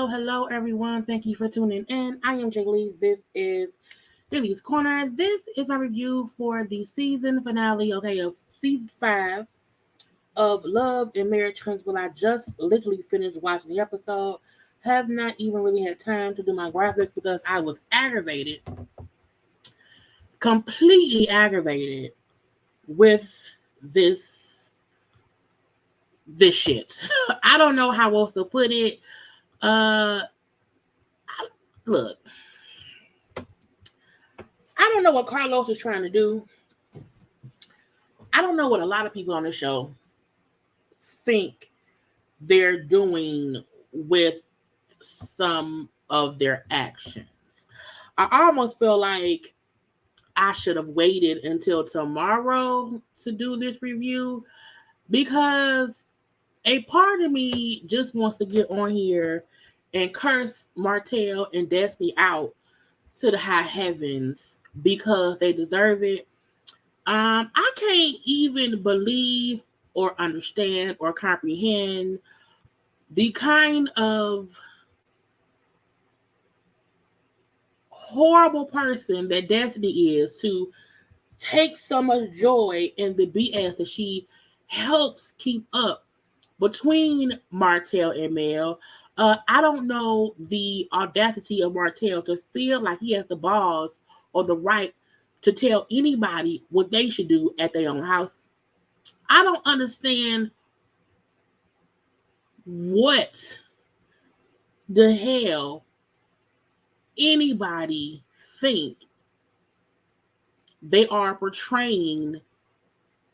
Hello, everyone. Thank you for tuning in. I am Jaylee. This is JayLeesCorner. This is my review for the season finale, of season 5 of Love and Marriage Huntsville. I just literally finished watching the episode. Have not even really had time to do my graphics because I was aggravated, completely aggravated with this shit. I don't know how else to put it. Look, I don't know what Carlos is trying to do. I don't know what a lot of people on the show think they're doing with some of their actions. I almost feel like I should have waited until tomorrow to do this review because a part of me just wants to get on here and curse Martell and Destiny out to the high heavens because they deserve it. I can't even believe or understand or comprehend the kind of horrible person that Destiny is to take so much joy in the BS that she helps keep up between Martel and Mel. I don't know the audacity of Martel to feel like he has the balls or the right to tell anybody what they should do at their own house. I don't understand what the hell anybody think they are portraying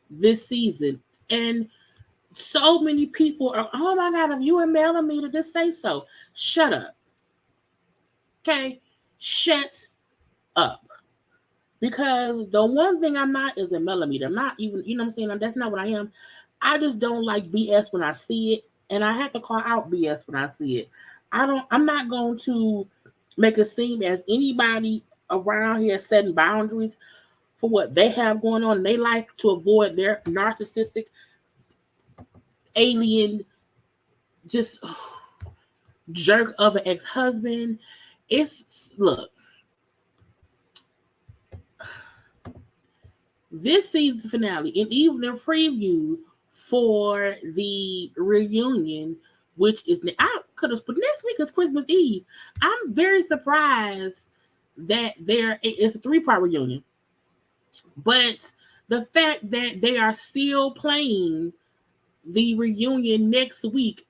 this season. And so many people are, oh my God, if you and Melanie to just say so. Shut up. Okay? Shut up. Because the one thing I'm not is a millimeter. I'm not even, you know what I'm saying? That's not what I am. I just don't like BS when I see it. And I have to call out BS when I see it. I'm not going to make it seem as anybody around here setting boundaries for what they have going on in their life to avoid their narcissistic alien just jerk of an ex-husband. Look, this season finale and even the preview for the reunion, which is, I could have put next week is Christmas Eve. I'm very surprised that it's a 3-part reunion, but the fact that they are still playing the reunion next week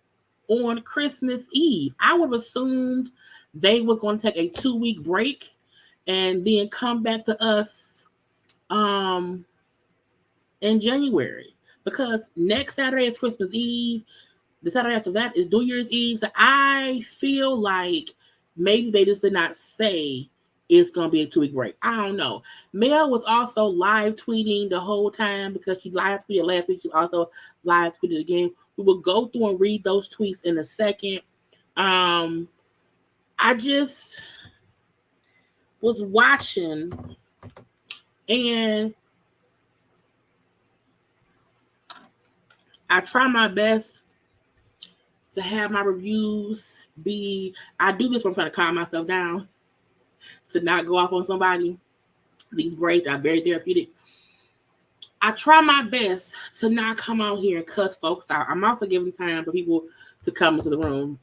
on Christmas Eve. I would have assumed they was going to take a 2-week break and then come back to us in January, because next Saturday is Christmas Eve. The Saturday after that is New Year's Eve. So I feel like maybe they just did not say it's going to be a 2-week break. I don't know. Mel was also live tweeting the whole time because she live tweeted last week. She also live tweeted again. We will go through and read those tweets in a second. I just was watching, and I try my best to have my reviews be, I do this when I'm trying to calm myself down, to not go off on somebody. These breaks are very therapeutic. I try my best to not come out here and cuss folks out. I'm also giving time for people to come into the room,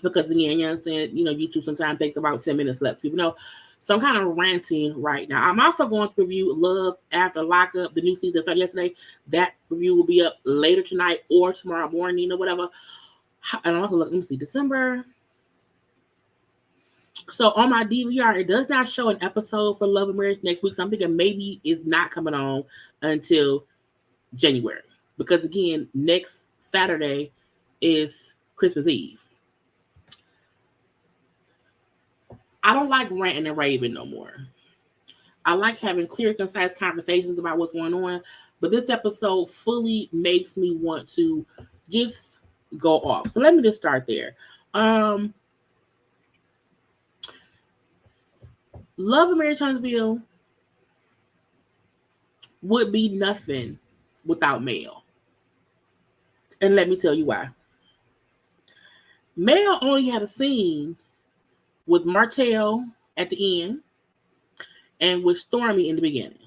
because again, you understand, YouTube sometimes takes about 10 minutes left. People know. So I'm kind of ranting right now. I'm also going to review Love After Lockup, the new season started yesterday. That review will be up later tonight or tomorrow morning or whatever. And also, let me see, December. So on my DVR, it does not show an episode for Love and Marriage next week. So I'm thinking maybe it's not coming on until January. Because again, next Saturday is Christmas Eve. I don't like ranting and raving no more. I like having clear, concise conversations about what's going on. But this episode fully makes me want to just go off. So let me just start there. Love and Marriage Huntsville would be nothing without Mel. And let me tell you why. Mel only had a scene with Martel at the end and with Stormy in the beginning.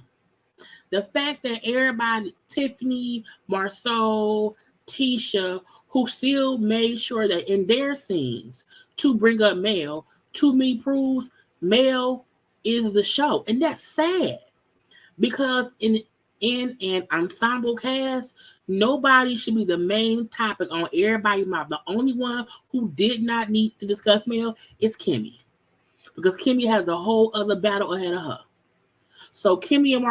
The fact that everybody, Tiffany, Marceau, Tisha, who still made sure that in their scenes to bring up Mel, to me proves Mel is the show. And that's sad, because in an ensemble cast, nobody should be the main topic on everybody's mouth. The only one who did not need to discuss Mel is Kimmy, because Kimmy has a whole other battle ahead of her. So Kimmy and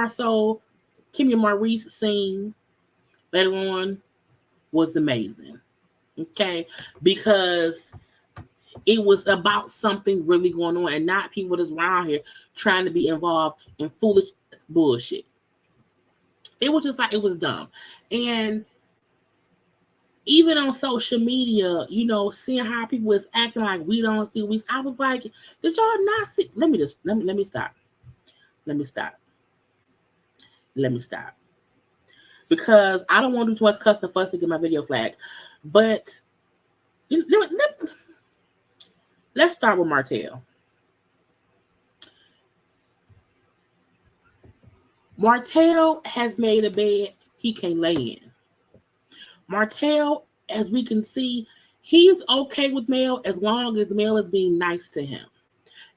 Maurice scene later on was amazing. Okay, because it was about something really going on and not people that's around here trying to be involved in foolish bullshit. It was just like, it was dumb. And even on social media, seeing how people was acting like we don't see, I was like, did y'all not see? Let me stop. Because I don't want to do too much cussing fuss to get my video flagged. But let's start with Martel. Martel has made a bed he can't lay in. Martel, as we can see, he's okay with Mel as long as Mel is being nice to him.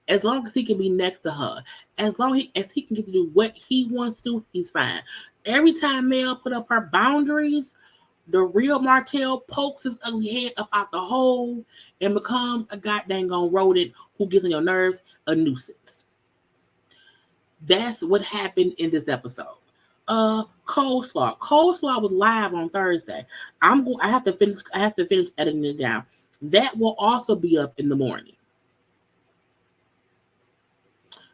As long as he can be next to her. As long as he can get to do what he wants to do, he's fine. Every time Mel put up her boundaries, the real Martel pokes his ugly head up out the hole and becomes a goddamn rodent who gets on your nerves, a nuisance. That's what happened in this episode. Coleslaw. Coleslaw was live on Thursday. I have to finish editing it down. That will also be up in the morning.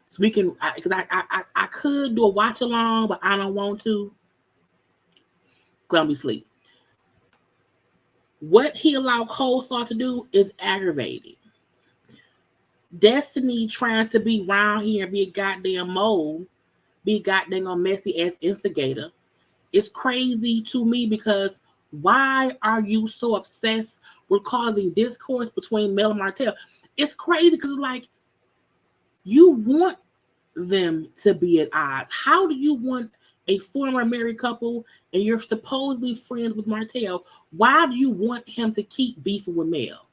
So we can, because I could do a watch along, but I don't want to. Because I'll be asleep. What he allowed Coleslaw to do is aggravating. Destiny trying to be around here and be a goddamn mole, be a goddamn messy ass instigator. It's crazy to me, because why are you so obsessed with causing discourse between Mel and Martel? It's crazy because it's like, you want them to be at odds. How do you want a former married couple and you're supposedly friends with Martel? Why do you want him to keep beefing with Mel?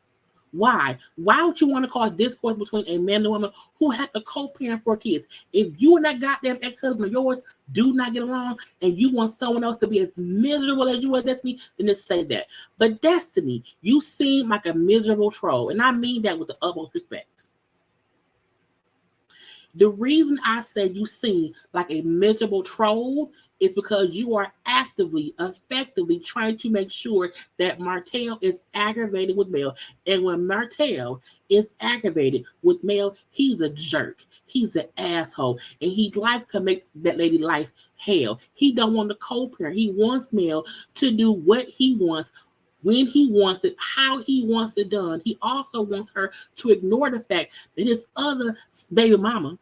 Why? Why would you want to cause discourse between a man and a woman who have to co-parent 4 kids? If you and that goddamn ex-husband of yours do not get along and you want someone else to be as miserable as you are, Destiny, then just say that. But Destiny, you seem like a miserable troll. And I mean that with the utmost respect. The reason I said you seem like a miserable troll is because you are actively, effectively trying to make sure that Martel is aggravated with Mel. And when Martel is aggravated with Mel, he's a jerk. He's an asshole. And he'd like to make that lady life hell. He don't want to co-parent. He wants Mel to do what he wants, when he wants it, how he wants it done. He also wants her to ignore the fact that his other baby mama,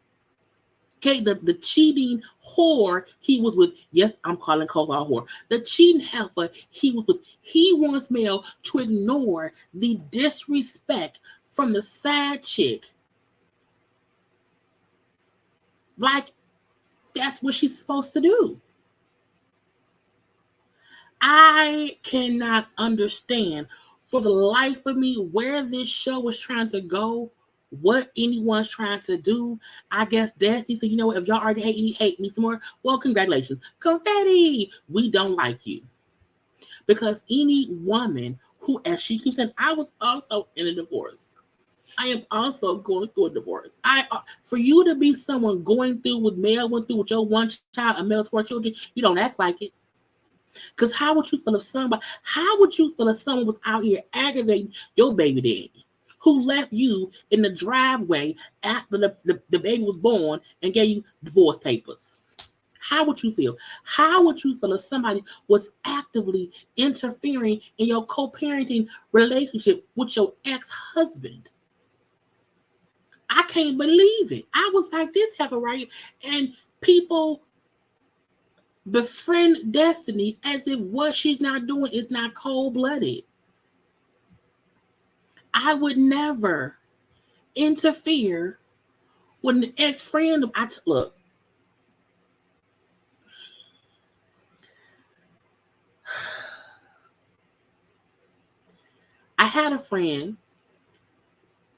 okay, the cheating whore he was with, yes, I'm calling Cole a whore, the cheating heifer he was with, he wants Mel to ignore the disrespect from the side chick. Like, that's what she's supposed to do. I cannot understand for the life of me where this show is trying to go, what anyone's trying to do. I guess Destiny said, you know what, if y'all already hate me some more, well, congratulations. Confetti, we don't like you. Because any woman who, as she keeps saying, I was also in a divorce. I am also going through a divorce. For you to be someone going through what Mel went through with your one child and Mel's 4 children, you don't act like it. Because how would you feel if someone was out here aggravating your baby daddy who left you in the driveway after the baby was born and gave you divorce papers? How would you feel? How would you feel if somebody was actively interfering in your co-parenting relationship with your ex-husband? I can't believe it. I was like, this happened right. And people befriend Destiny as if what she's not doing is not cold-blooded. I would never interfere with an ex-friend. Look, I had a friend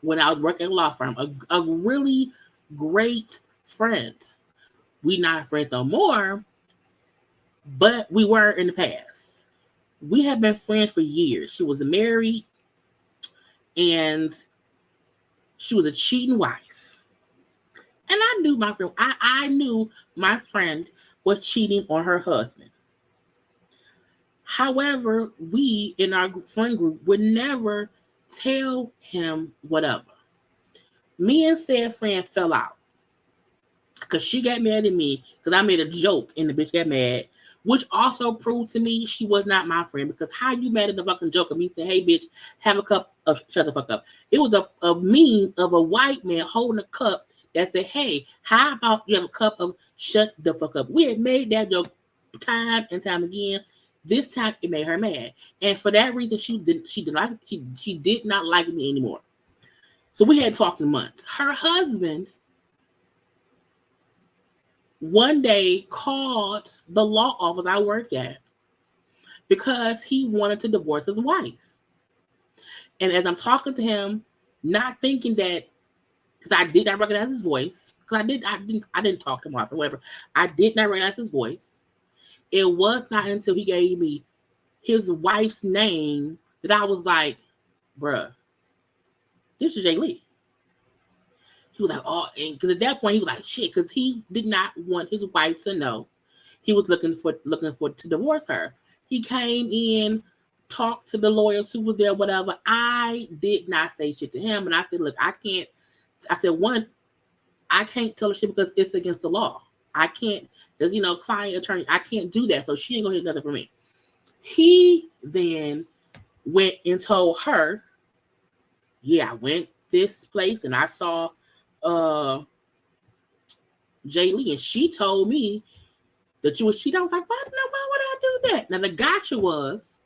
when I was working at a law firm, a really great friend. We not friends no more, but we were in the past. We have been friends for years. She was married, and she was a cheating wife. And I knew my friend. I knew my friend was cheating on her husband. However, we in our friend group would never tell him whatever. Me and said friend fell out because she got mad at me because I made a joke and the bitch got mad, which also proved to me she was not my friend. Because how you mad at the fucking joke of me saying, hey bitch, have a cup of shut the fuck up. It was a meme of a white man holding a cup that said, hey, how about you have a cup of shut the fuck up? We had made that joke time and time again. This time it made her mad. And for that reason, she did not like me anymore. So we had talked in months. Her husband one day called the law office I worked at because he wanted to divorce his wife. And as I'm talking to him, not thinking that, because I did not recognize his voice, because I didn't talk to him often, whatever. I did not recognize his voice. It was not until he gave me his wife's name that I was like, bruh, this is Jaylee. He was like, oh, and because at that point he was like, shit, because he did not want his wife to know he was looking for to divorce her. He came in, talked to the lawyers who was there, whatever. I did not say shit to him, and I said, look, I can't. I said, one, I can't tell her shit because it's against the law. I can't. There's client attorney. I can't do that. So she ain't gonna hear nothing from me. He then went and told her, yeah, I went this place and I saw Jaylee, and she told me that you was cheating. I was like, why would I do that? Now the gotcha was,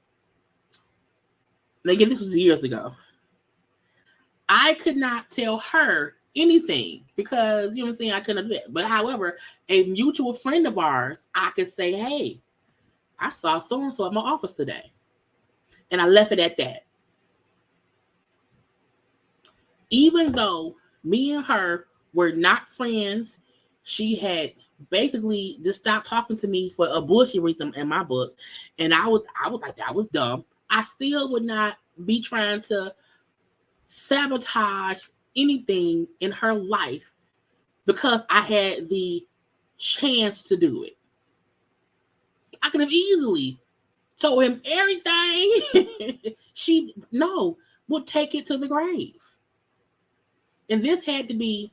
and again, this was years ago. I could not tell her anything because you know what I'm saying, I couldn't do that. But however, a mutual friend of ours, I could say, hey, I saw so and so at my office today. And I left it at that. Even though me and her were not friends, she had basically just stopped talking to me for a bullshit reason in my book. And I was like, that was dumb. I still would not be trying to sabotage anything in her life because I had the chance to do it. I could have easily told him everything. We'll take it to the grave. And this had to be,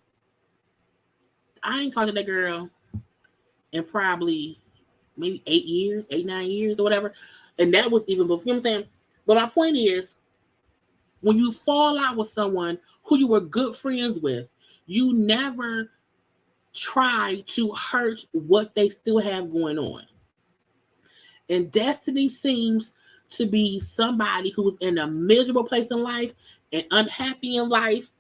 I ain't talked to that girl in probably maybe 9 years or whatever. And that was even before, you know what I'm saying? But my point is, when you fall out with someone who you were good friends with, you never try to hurt what they still have going on. And Destiny seems to be somebody who's in a miserable place in life and unhappy in life,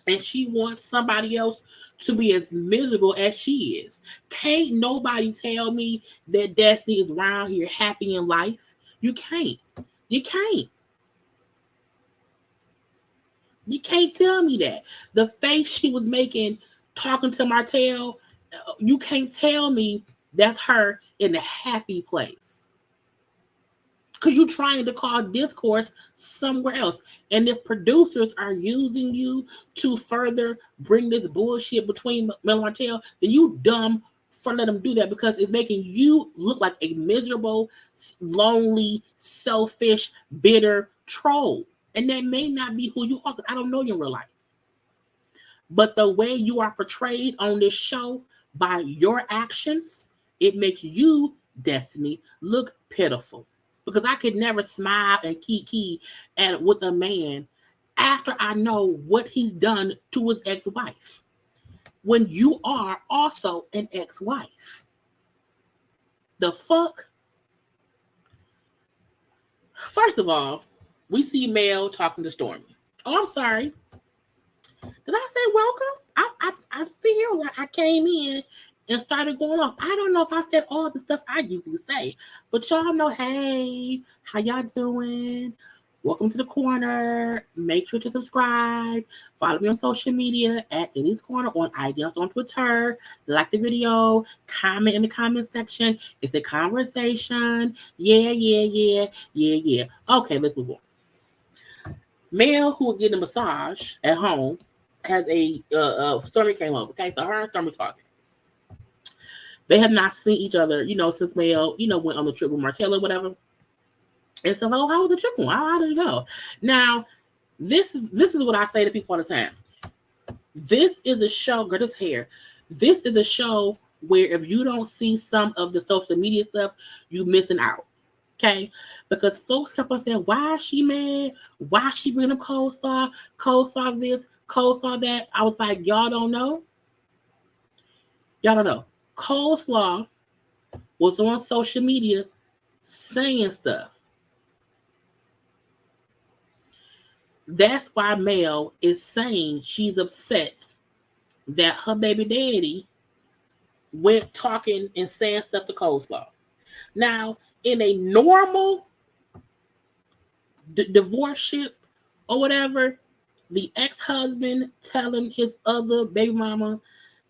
and she wants somebody else to be as miserable as she is. Can't nobody tell me that Destiny is around here happy in life. You can't. You can't. You can't tell me that. The face she was making talking to Martel, you can't tell me that's her in a happy place. Because you're trying to cause discourse somewhere else. And if producers are using you to further bring this bullshit between Mel and Martel, then you dumb for letting them do that, because it's making you look like a miserable, lonely, selfish, bitter troll. And that may not be who you are, because I don't know you in real life. But the way you are portrayed on this show by your actions, it makes you, Destiny, look pitiful. Because I could never smile and kiki with a man after I know what he's done to his ex-wife, when you are also an ex-wife. The fuck? First of all, we see Mel talking to Stormy. Oh, I'm sorry. Did I say welcome? I feel like I came in and started going off. I don't know if I said all the stuff I usually say, but y'all know, hey, how y'all doing? Welcome to the corner. Make sure to subscribe. Follow me on social media at JayLeesCorner on IG, also on Twitter. Like the video. Comment in the comment section. It's a conversation. Yeah. Okay, let's move on. Mel, who was getting a massage at home, has a Stormy came over. Okay, so her and Stormy talking. They have not seen each other, since Mel, went on the trip with Martel or whatever. And so, how was the trip going? How did it go? Now, this is what I say to people all the time. This is a show, girl, this hair. This is a show where if you don't see some of the social media stuff, you missing out. Okay? Because folks kept on saying, why is she mad? Why is she bringing up coleslaw? Coleslaw this, coleslaw that. I was like, y'all don't know? Y'all don't know. Coleslaw was on social media saying stuff. That's why Mel is saying she's upset that her baby daddy went talking and saying stuff to Coleslaw. Now, in a normal divorce ship or whatever, the ex-husband telling his other baby mama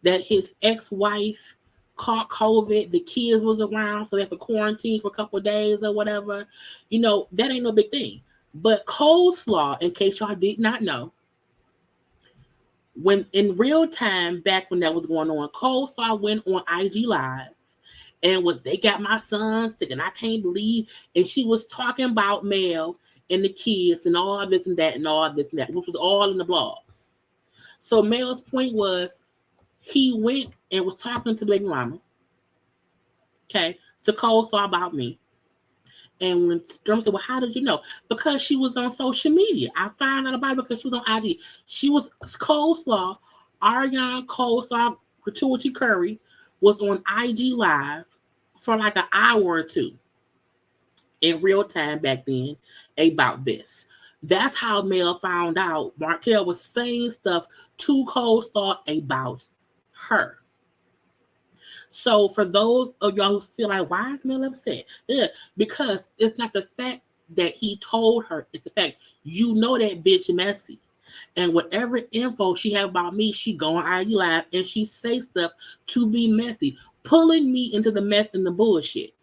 that his ex-wife caught COVID, the kids was around, so they have to quarantine for a couple of days or whatever. That ain't no big thing. But Coleslaw, in case y'all did not know, when in real time, back when that was going on, Coleslaw went on IG Live and they got my son sick and I can't believe, and she was talking about Mel and the kids and all this and that and all this and that, which was all in the blogs. So Mel's point was, he went and was talking to the baby mama, okay, to Coleslaw about me. And when Storm said, well, how did you know? Because she was on social media. I found out about it because she was on IG. She was Coleslaw, Ariana Coleslaw, Gratuity Curry, was on IG Live for like an hour or two in real time back then about this. That's how Mel found out Martel was saying stuff to Coleslaw about her. So for those of y'all who feel like, why is Mel upset? Yeah, because it's not the fact that he told her, it's the fact that bitch messy. And whatever info she have about me, she go on IG Live and she say stuff to be messy, pulling me into the mess and the bullshit.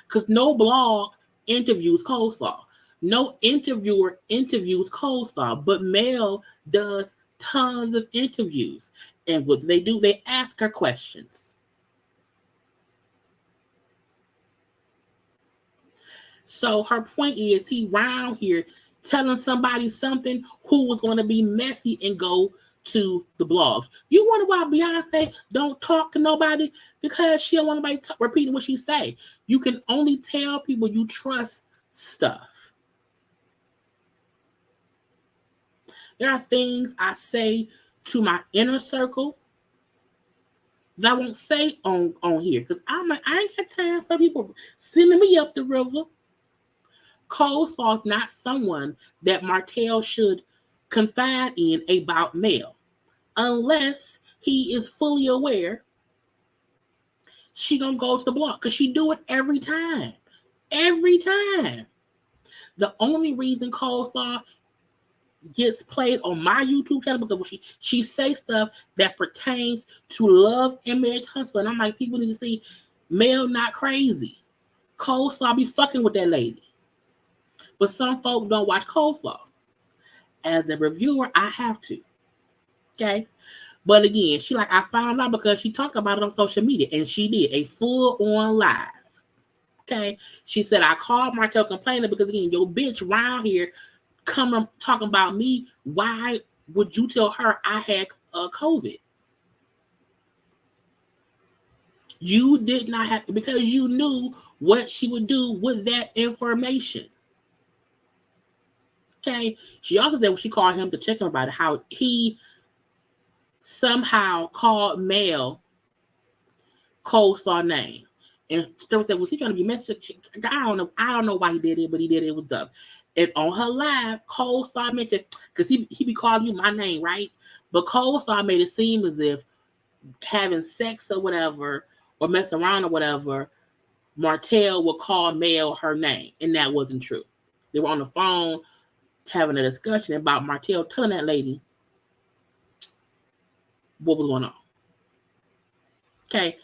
Because no blog interviews Coleslaw. No interviewer interviews Coleslaw, but Mel does tons of interviews. And what do? They ask her questions. So her point is he round here telling somebody something who was going to be messy and go to the blogs. You wonder why Beyonce don't talk to nobody? Because she don't want nobody repeating what she say. You can only tell people you trust stuff. There are things I say to my inner circle that I won't say on here. Because I'm like, I ain't got time for people sending me up the river. Coleslaw is not someone that Martel should confide in about Mel. Unless he is fully aware she gonna go to the block. Because she do it every time. Every time. The only reason Coleslaw gets played on my YouTube channel because she say stuff that pertains to love and marriage Huntsville. And I'm like, people need to see Mel not crazy. Coleslaw be fucking with that lady. But some folk don't watch Coleslaw. As a reviewer, I have to. Okay? But again, she like, I found out because she talked about it on social media. And she did a full-on live. Okay? She said, I called Martel complaining because, again, your bitch round here coming talking about me. Why would you tell her I had COVID? You did not have to, because you knew what she would do with that information. Okay. She also said when she called him to check him about it, how he somehow called Mel Coleslaw name. And Sterling said, was he trying to be messy? I don't know why he did it, but he did it. It was dumb. And on her live, Coleslaw mentioned, because he be calling you my name, right? But Coleslaw made it seem as if having sex or whatever, or messing around or whatever, Martel would call Mel her name. And that wasn't true. They were on the phone having a discussion about Martel telling that lady what was going on. Okay.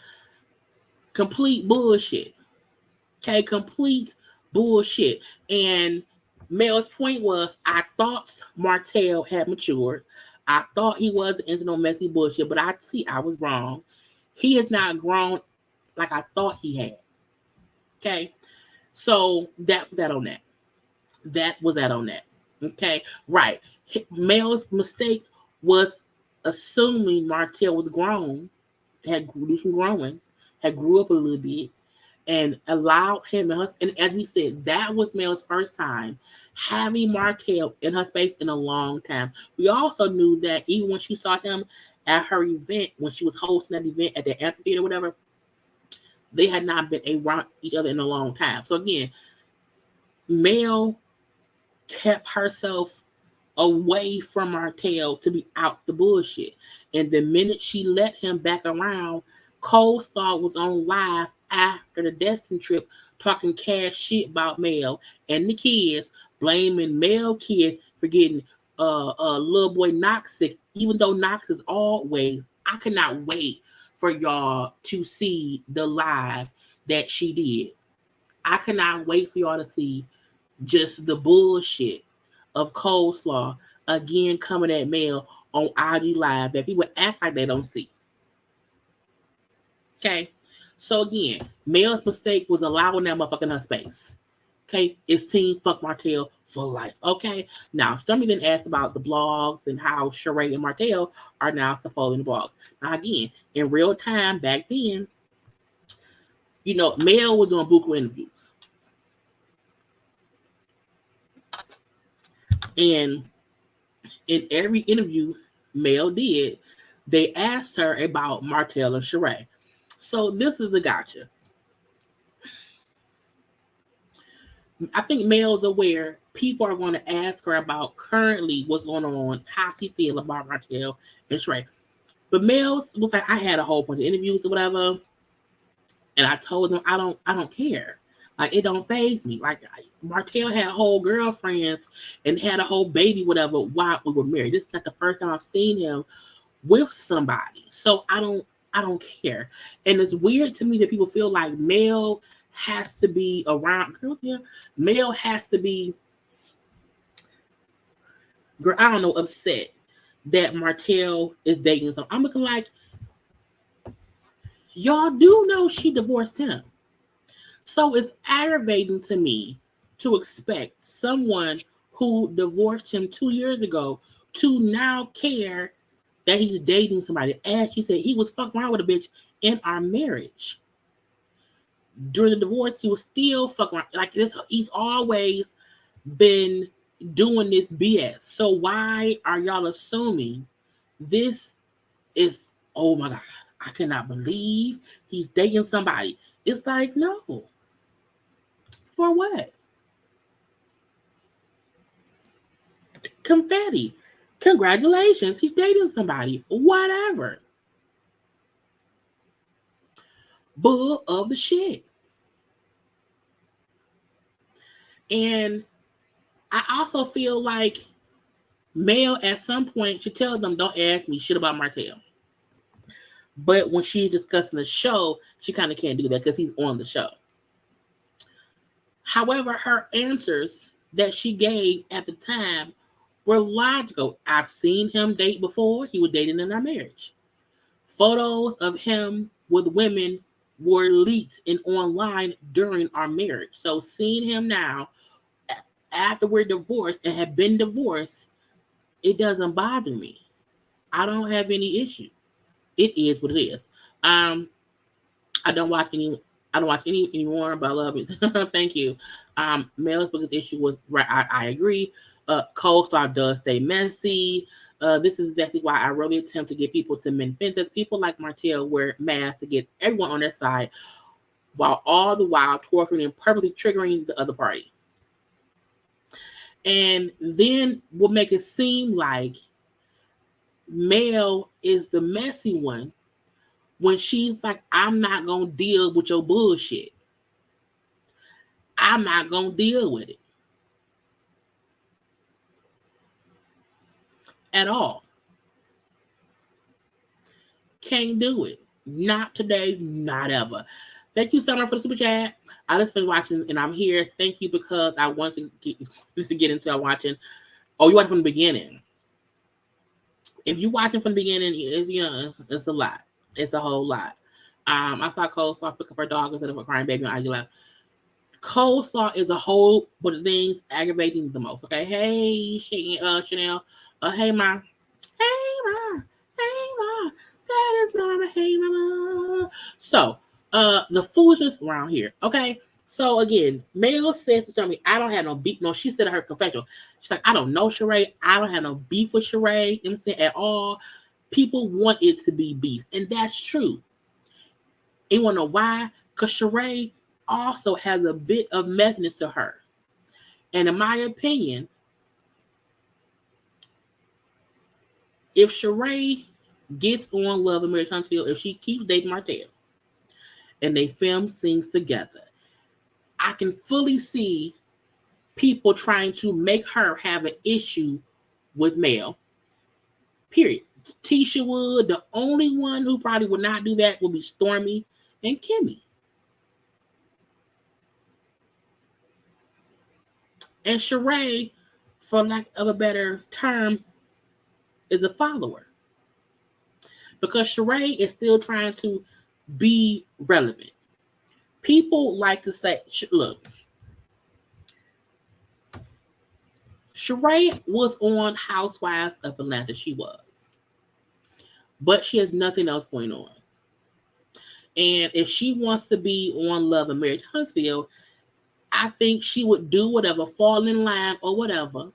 Complete bullshit. Okay. Complete bullshit. And Mel's point was, I thought Martel had matured. I thought he wasn't into no messy bullshit, but I was wrong. He has not grown like I thought he had. Okay. So that was that on that. That was that on that. Okay. Right. Mel's mistake was assuming Martel was grown, had grew some growing, had grew up a little bit, and allowed him and her. And as we said, that was Mel's first time having Martel in her space in a long time. We also knew that even when she saw him at her event, when she was hosting that event at the amphitheater or whatever, they had not been around each other in a long time. So again, Mel kept herself away from Martel to be out the bullshit. And the minute she let him back around, Coleslaw was on live after the Destiny trip talking cash shit about Mel and the kids, blaming Mel kid for getting little boy Knox sick, even though Knox is always. I cannot wait for y'all to see the live that she did. I cannot wait for y'all to see just the bullshit of Coleslaw again coming at Mel on IG Live that people act like they don't see. Okay. So again, Mel's mistake was allowing that motherfucker in her space. Okay. It's team fuck Martel for life. Okay. Now, somebody then asked about the blogs and how Sheree and Martel are now supporting the blogs. Now, again, in real time back then, you know, Mel was doing buku interviews. And in every interview Mel did, they asked her about Martel and Sheree. So this is the gotcha. I think Mel's aware people are going to ask her about currently what's going on, how she feel about Martel and Sheree. But Mel was like, I had a whole bunch of interviews or whatever, and I told them I don't care. Like, it don't faze me. Like, Martel had whole girlfriends and had a whole baby, whatever, while we were married. This is not the first time I've seen him with somebody. So I don't care. And it's weird to me that people feel like Mel has to be around. Mel has to be, I don't know, upset that Martel is dating someone. I'm looking like, y'all do know she divorced him. So it's aggravating to me to expect someone who divorced him 2 years ago to now care that he's dating somebody. As she said, he was fucking around with a bitch in our marriage. During the divorce, he was still fucking around. Like this, he's always been doing this BS. So why are y'all assuming this is, oh my God, I cannot believe he's dating somebody? It's like, no. For what? Confetti. Congratulations, he's dating somebody. Whatever. Bull of the shit. And I also feel like Mel at some point should tell them, don't ask me shit about Martel. But when she's discussing the show, she kind of can't do that because he's on the show. However, her answers that she gave at the time were logical. I've seen him date before. He was dating in our marriage. Photos of him with women were leaked and online during our marriage. So seeing him now, after we're divorced and have been divorced, it doesn't bother me. I don't have any issue. It is what it is. I don't watch any anymore, but I love it. Thank you. Male's biggest issue was right. I agree. Coleslaw does stay messy. This is exactly why I really attempt to get people to mend fences. People like Martel wear masks to get everyone on their side, while all the while torturing and purposely triggering the other party. And then will make it seem like Mel is the messy one when she's like, I'm not going to deal with your bullshit. I'm not going to deal with it. At all. Can't do it. Not today, not ever. Thank you, Summer, for the super chat. I just been watching and I'm here. Thank you because I want to get into watching. Oh, you watching from the beginning. If you watching from the beginning, it's a lot. It's a whole lot. I saw Coleslaw pick up her dog instead of a crying baby on IG Live. Coleslaw is a whole but the things aggravating the most. Okay, hey Chanel, hey ma, that is Mama, hey mama. So the foolishness around here. Okay, so again, Mel says to me, I don't have no beef. No, she said in her confessional, she's like, I don't know Sheree. I don't have no beef with Sheree. You know what I'm saying? At all. People want it to be beef, and that's true. You want to know why? Because Sheree also has a bit of methodness to her. And in my opinion, if Sheree gets on Love and Marriage Huntsville, if she keeps dating Martel and they film scenes together, I can fully see people trying to make her have an issue with Mel. Period. Tisha would. The only one who probably would not do that would be Stormy and Kimmy. And Sheree, for lack of a better term, is a follower. Because Sheree is still trying to be relevant. People like to say, look, Sheree was on Housewives of Atlanta. She was. But she has nothing else going on. And if she wants to be on Love and Marriage Huntsville, I think she would do whatever, fall in line or whatever,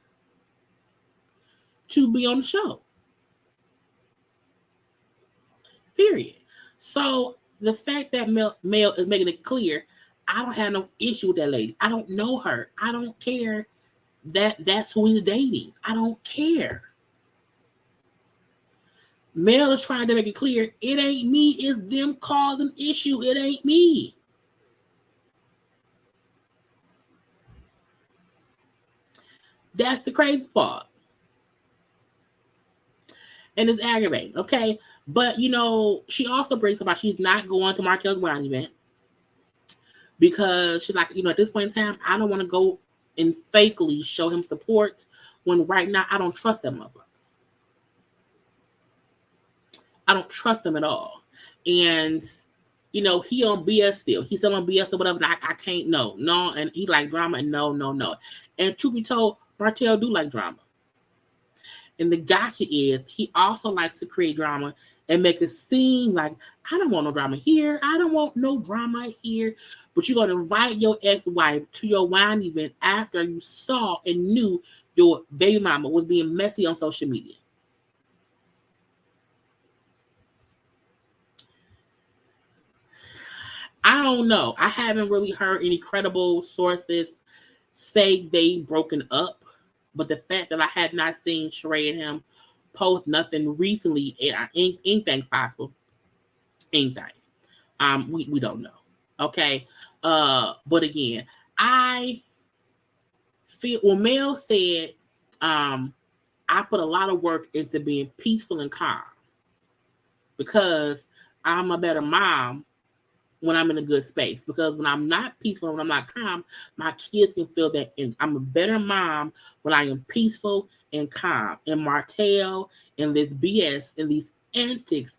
to be on the show. Period. So the fact that Mel is making it clear, I don't have no issue with that lady. I don't know her. I don't care that that's who he's dating. I don't care. Mel is trying to make it clear, it ain't me, it's them causing issue. It ain't me. That's the crazy part. And it's aggravating, okay? But, she also brings about she's not going to Martel's wedding event because she's like, at this point in time, I don't want to go and fakely show him support when right now I don't trust that motherfucker. I don't trust him at all. And he on BS still. He's still on BS or whatever. And I can't, no. And he like drama and no. And truth be told, Martel do like drama. And the gotcha is he also likes to create drama and make it seem like I don't want no drama here. I don't want no drama here. But you're going to invite your ex-wife to your wine event after you saw and knew your baby mama was being messy on social media. I don't know. I haven't really heard any credible sources say they broken up. But the fact that I had not seen Sheree and him post nothing recently, anything's possible. Anything. We don't know. Okay. But again, I feel Mel said, I put a lot of work into being peaceful and calm because I'm a better mom when I'm in a good space. Because when I'm not peaceful, when I'm not calm, my kids can feel that. And I'm a better mom when I am peaceful and calm. And Martel and this BS and these antics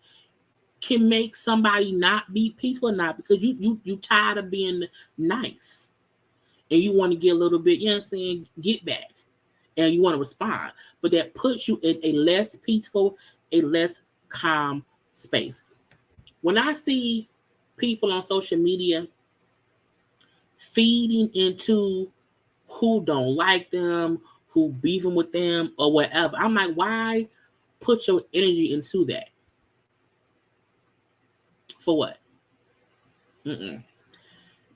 can make somebody not be peaceful or not, because you tired of being nice and you want to get a little bit, get back, and you want to respond. But that puts you in a less peaceful, a less calm space. When I see people on social media feeding into who don't like them, who beefing with them or whatever, I'm like, why put your energy into that? For what?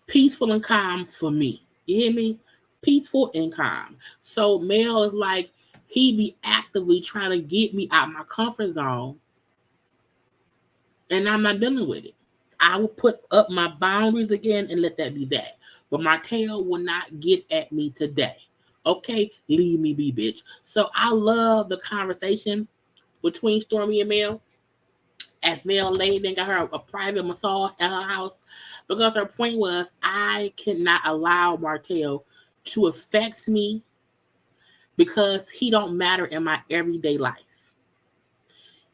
Peaceful and calm for me. You hear me? Peaceful and calm. So Mel is like, he be actively trying to get me out my comfort zone, and I'm not dealing with it. I will put up my boundaries again and let that be that. But Martel will not get at me today. Okay? Leave me be, bitch. So I love the conversation between Stormy and Mel. As Mel laid and got her a private massage at her house, because her point was, I cannot allow Martel to affect me because he don't matter in my everyday life.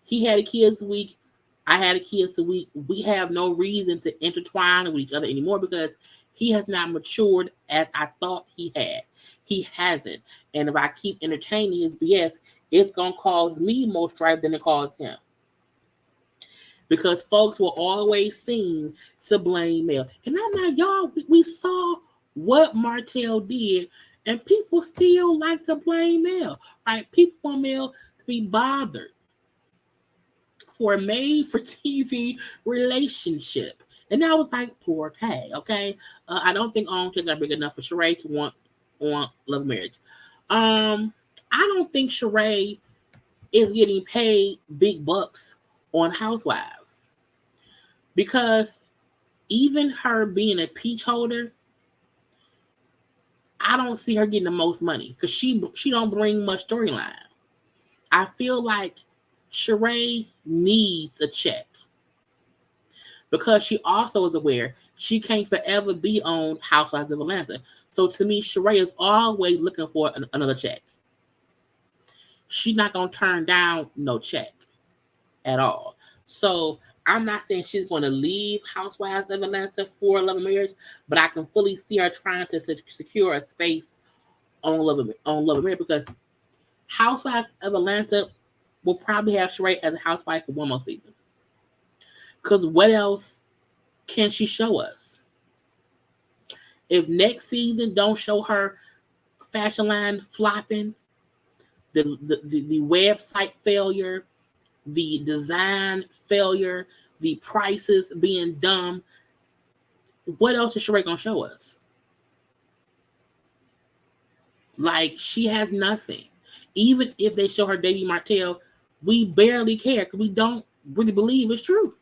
He had a kids week. I had a kids week. We have no reason to intertwine with each other anymore because he has not matured as I thought he had. He hasn't. And if I keep entertaining his BS, it's going to cause me more strife than it caused him. Because folks will always seem to blame Mel. And I'm like, y'all, we saw what Martel did, and people still like to blame Mel. Right? People want Mel to be bothered for a made-for-TV relationship. And I was like, poor Kay, okay? I don't think Chicks are big enough for Sheree to want love marriage. I don't think Sheree is getting paid big bucks on Housewives, because even her being a peach holder, I don't see her getting the most money because she don't bring much storyline. I feel like Sheree needs a check because she also is aware she can't forever be on Housewives of Atlanta. So to me, Sheree is always looking for another check. She's not gonna turn down no check at all. So I'm not saying she's going to leave Housewives of Atlanta for Love and Marriage, but I can fully see her trying to secure a space on Love and Marriage, because Housewives of Atlanta will probably have Sheree as a housewife for one more season. Because what else can she show us? If next season don't show her fashion line flopping, the website failure, the design failure, the prices being dumb, what else is Sheree gonna show us? Like, she has nothing. Even if they show her dating Martel, we barely care because we don't really believe it's true.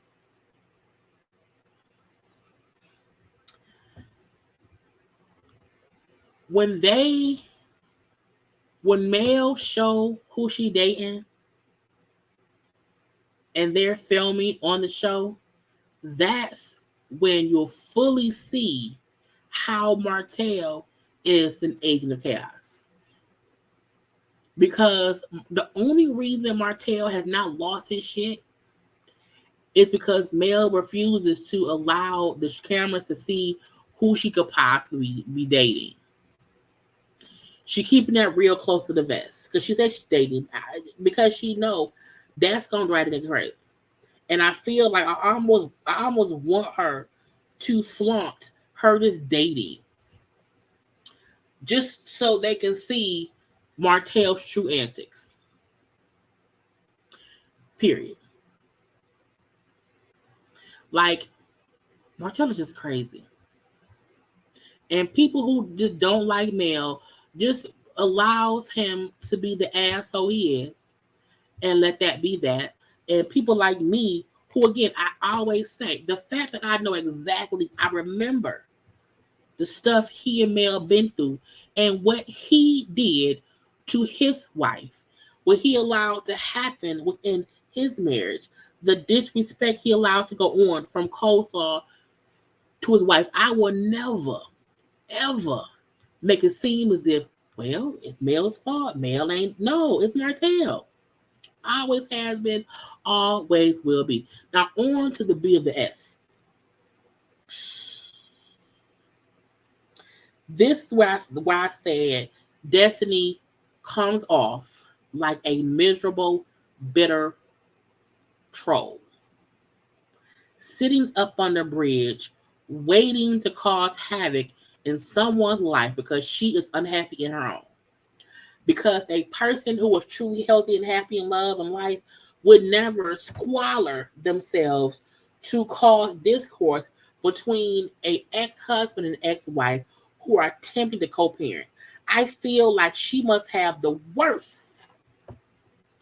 When male show who she dating and they're filming on the show, that's when you'll fully see how Martel is an agent of chaos. Because the only reason Martel has not lost his shit It's because Mel refuses to allow the cameras to see who she could possibly be dating. She keeping that real close to the vest because she said she's dating because she know that's gonna drive the nigga crazy. And I feel like I almost want her to flaunt her just dating, just so they can see Martel's true antics. Period. Like Martel is just crazy, and people who just don't like Mel just allows him to be the asshole he is, and let that be that. And people like me, who again I always say, the fact that I know exactly, I remember the stuff he and Mel been through and what he did to his wife, what he allowed to happen within his marriage, the disrespect he allowed to go on from coleslaw to his wife. I will never, ever make it seem as if, well, it's Mel's fault. Mel ain't, no, it's Martel. Always has been, always will be. Now on to the B of the S. This is where I said Destiny comes off like a miserable, bitter troll. Sitting up on the bridge, waiting to cause havoc in someone's life because she is unhappy in her own. Because a person who was truly healthy and happy in love and life would never squalor themselves to cause discourse between a ex-husband and ex-wife who are attempting to co-parent. I feel like she must have the worst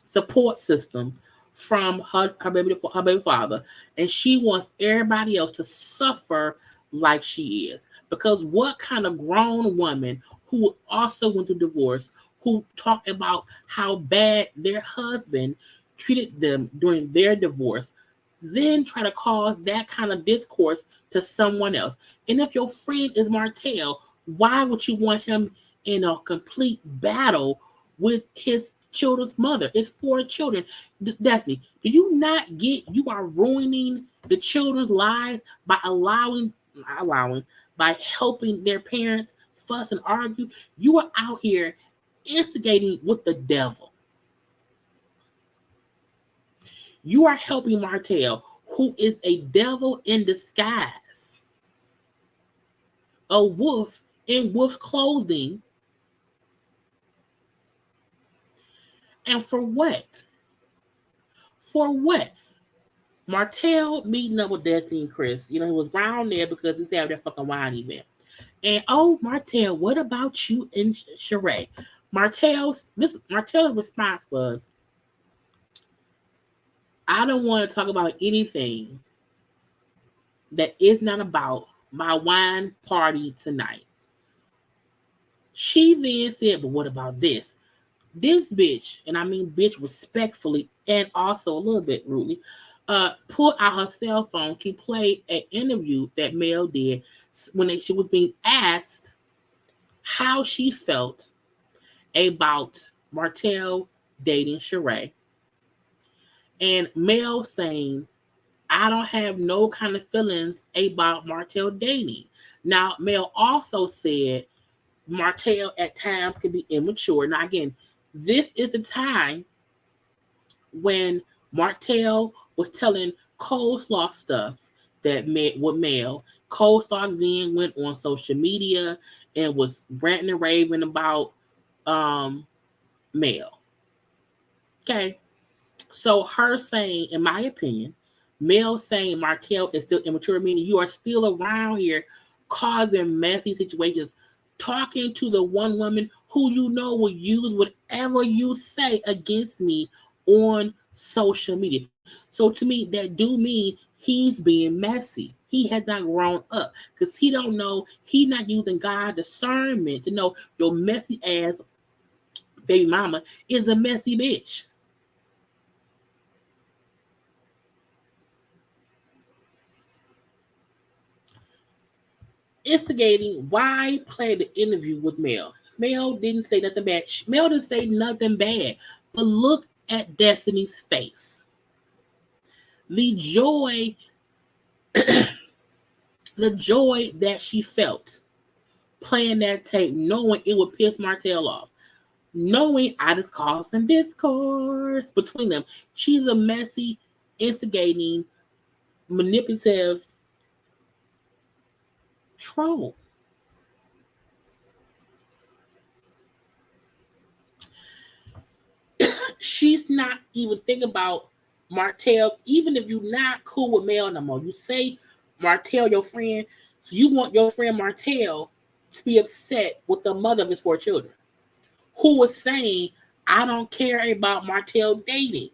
support system from her baby father, and she wants everybody else to suffer like she is. Because what kind of grown woman who also went through divorce, who talked about how bad their husband treated them during their divorce, then try to cause that kind of discourse to someone else? And if your friend is Martel, why would you want him in a complete battle with his children's mother? It's 4 children. Destiny, do you not get you are ruining the children's lives by by helping their parents fuss and argue? You are out here instigating with the devil. You are helping Martel, who is a devil in disguise, a wolf in wolf clothing. And for what? For what? Martel meeting up with Destiny and Chris. You know, he was around there because he's having that fucking wine event. And oh, Martel, what about you and Sheree? Martel's response was, I don't want to talk about anything that is not about my wine party tonight. She then said, but what about this? This bitch, and I mean bitch respectfully and also a little bit rudely, pulled out her cell phone to play an interview that Mel did when she was being asked how she felt about Martel dating Sheree. And Mel saying, I don't have no kind of feelings about Martel dating. Now, Mel also said Martel at times can be immature. Now, again, this is the time when Martel was telling Coleslaw stuff that met with Mel. Coleslaw then went on social media and was ranting and raving about Mel. Okay. So her saying, in my opinion, Mel saying Martel is still immature, meaning you are still around here causing messy situations, talking to the one woman who you know will use whatever you say against me on social media. So to me, that do mean he's being messy. He has not grown up because he don't know, he not using God's discernment to know your messy ass baby mama is a messy bitch. Instigating why play the interview with Mel. Mel didn't say nothing bad. Mel didn't say nothing bad. But look at Destiny's face. The joy, the joy that she felt playing that tape, knowing it would piss Martel off, knowing I just caused some discourse between them. She's a messy, instigating, manipulative troll. She's not even thinking about Martel, even if you're not cool with Mel no more. You say Martel your friend, so you want your friend Martel to be upset with the mother of his 4 children, who was saying, I don't care about Martel dating.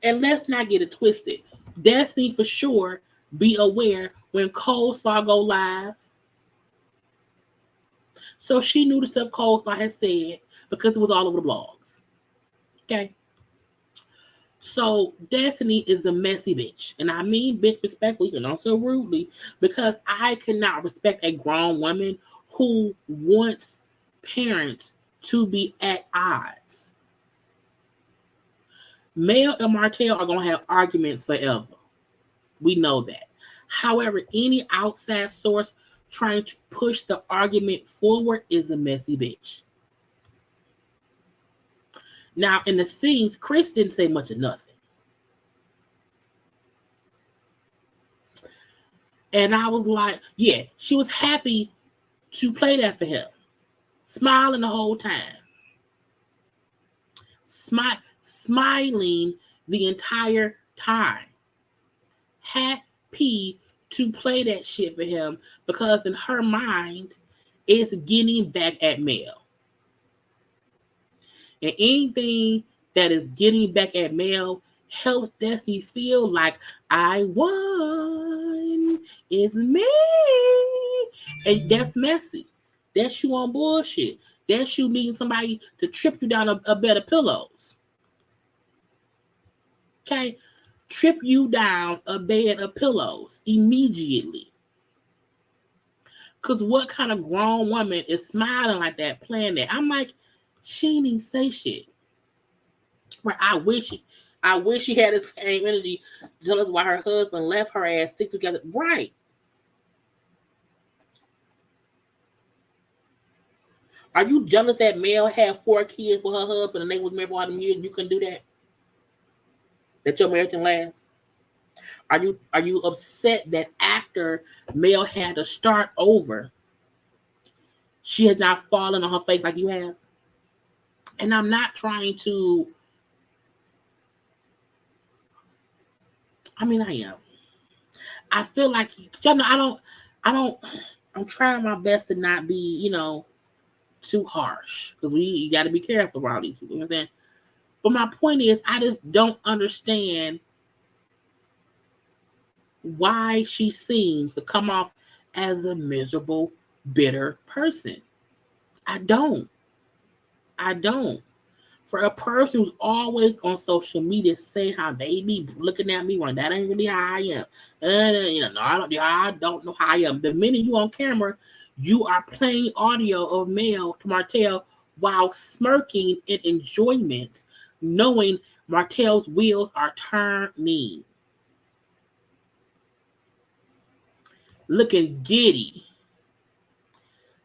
And let's not get it twisted. Destiny for sure be aware when Coleslaw go live. So she knew the stuff Coleslaw had said because it was all over the blogs. Okay. So Destiny is a messy bitch. And I mean bitch respectfully and also rudely, because I cannot respect a grown woman who wants parents to be at odds. Mel and Martel are going to have arguments forever. We know that. However, any outside source trying to push the argument forward is a messy bitch. Now, in the scenes, Chris didn't say much of nothing. And I was like, yeah, she was happy to play that for him. Smiling the whole time. Smiling the entire time. Happy to play that shit for him because in her mind, it's getting back at Mel. And anything that is getting back at Mel helps Destiny feel like I won. It's me. And that's messy. That's you on bullshit. That's you needing somebody to trip you down a bed of pillows. Okay? Trip you down a bed of pillows immediately. Because what kind of grown woman is smiling like that, playing that? I'm like, she didn't even say shit. Right? I wish she had the same energy jealous why her husband left her ass 6 weeks ago. Right. Are you jealous that Mel had 4 kids with her husband and they was married for all them years and you couldn't do that? That your marriage can last? Are you upset that after Mel had to start over, she has not fallen on her face like you have? And I'm not trying to. I mean, I am. I feel like y'all know. I'm trying my best to not be, too harsh because you got to be careful around these people. You know what I'm saying? But my point is, I just don't understand why she seems to come off as a miserable, bitter person. I don't. For a person who's always on social media saying how they be looking at me, well, that ain't really how I am. No, I don't know how I am. The minute you on camera, you are playing audio of Mel to Martel while smirking in enjoyment, knowing Martel's wheels are turning. Looking giddy.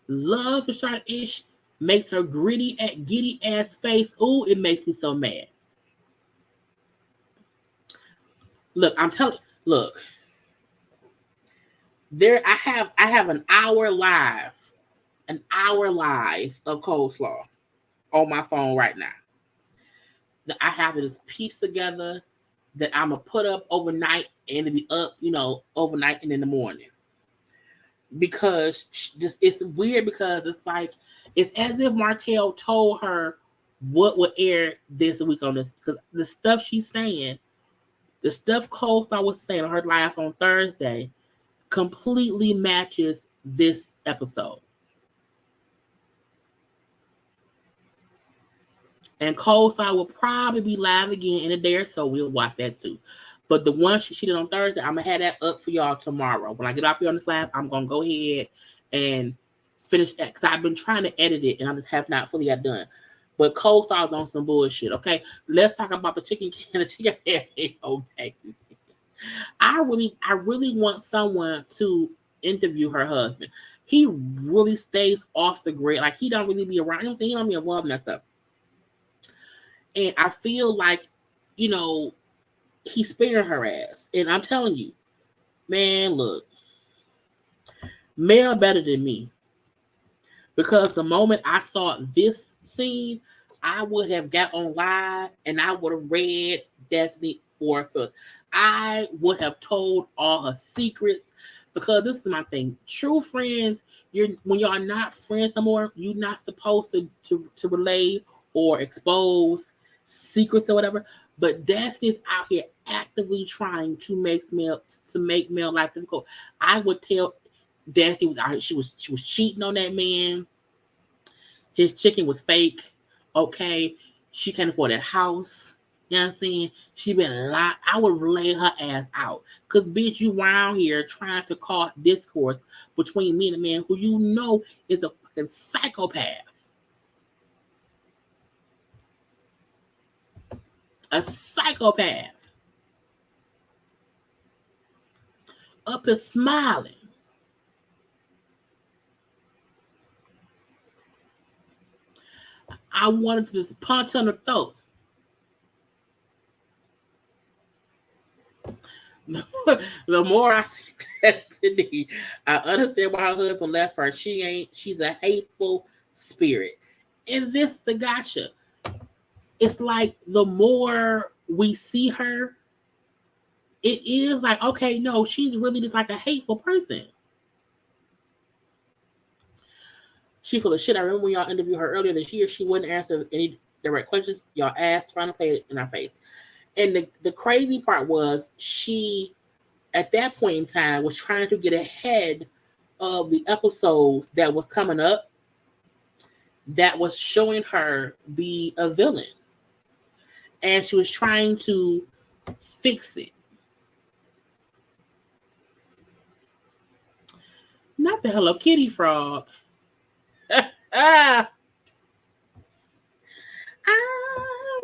Love for Sharp-ish makes her giddy ass face. Ooh, it makes me so mad. Look, I'm telling. Look, I have an hour live of Coleslaw on my phone right now. That I have this piece together that I'm gonna put up overnight and it'll be up, overnight and in the morning. Because it's weird because it's like it's as if Martel told her what would air this week on this, because the stuff she's saying, the stuff Coleslaw was saying on her live on Thursday completely matches this episode. And Coleslaw will probably be live again in a day or so. We'll watch that too. But the one she did on Thursday, I'm going to have that up for y'all tomorrow. When I get off here on this live, I'm going to go ahead and finish that because I've been trying to edit it and I just have not fully got done. But Cole thought on some bullshit. Okay, let's talk about the chicken can. The chicken hair. Okay, I really want someone to interview her husband. He really stays off the grid. Like he don't really be around. You know what I'm saying? He don't be involved in that stuff. And I feel like, you know, he's sparing her ass. And I'm telling you, man, look, Mel better than me. Because the moment I saw this scene, I would have got on live and I would have read Destiny for a foot. I would have told all her secrets because this is my thing. True friends, when y'all not friends no more, you're not supposed to relay or expose secrets or whatever. But Destiny's out here actively trying to make Mel life difficult. I would tell Destiny was out. She was cheating on that man. His chicken was fake. Okay, she can't afford that house. You know what I'm saying? She been a lot. I would lay her ass out. Cause bitch, you around here trying to cause discourse between me and a man who you know is a fucking psychopath. A psychopath. Up here smiling. I wanted to just punch on the throat. The more I see Destiny, I understand why her husband left her. She's a hateful spirit. And this the gotcha. It's like the more we see her, it is like, okay, no, she's really just like a hateful person. She full of shit. I remember when y'all interviewed her earlier this year, she wouldn't answer any direct questions y'all asked, trying to play it in our face. And the crazy part was she, at that point in time, was trying to get ahead of the episodes that was coming up that was showing her be a villain. And she was trying to fix it. Not the Hello Kitty frog. I'm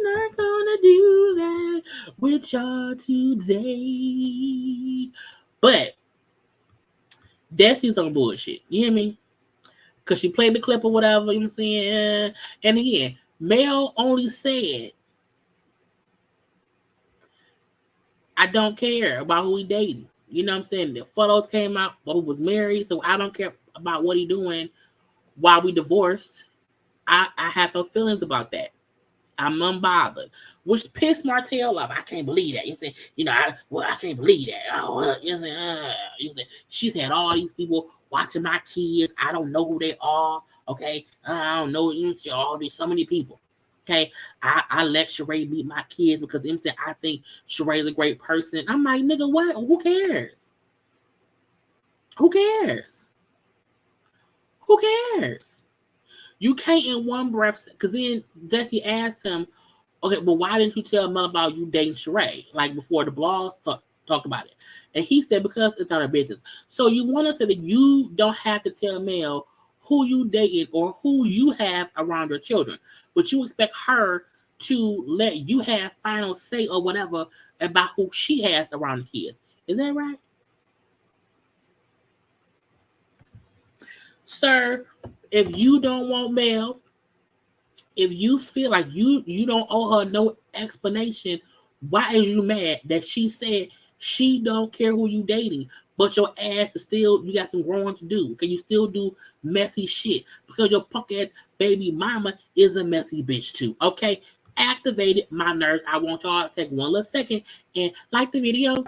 not gonna do that with y'all today. But Destiny's on bullshit. You hear me? Because she played the clip or whatever, you know what I'm saying? And again, Mel only said, I don't care about who he dating. You know what I'm saying? The photos came out while he was married, so I don't care about what he doing while we divorced. I have no feelings about that. I'm unbothered, which pissed Martel off. I can't believe that. You say, I can't believe that. Oh, she's had all these people watching my kids. I don't know who they are. Okay, I don't know. So many people. Okay, I let Sheree meet my kids because I think Sheree's a great person. I'm like, nigga, what? Who cares? Who cares? Who cares? You can't in one breath, because then Destiny asked him, okay, but why didn't you tell Mel about you dating Sheree? Like before the blogs talked about it. And he said, because it's not her business. So you want to say that you don't have to tell Mel who you dated or who you have around your children, but you expect her to let you have final say or whatever about who she has around the kids. Is that right? Sir, if you don't want Mel, if you feel like you don't owe her no explanation, why is you mad that she said she don't care who you dating, but your ass is still, you got some growing to do? Can you still do messy shit? Because your punk ass baby mama is a messy bitch too. Okay? Activated my nerves. I want y'all to take one little second and like the video.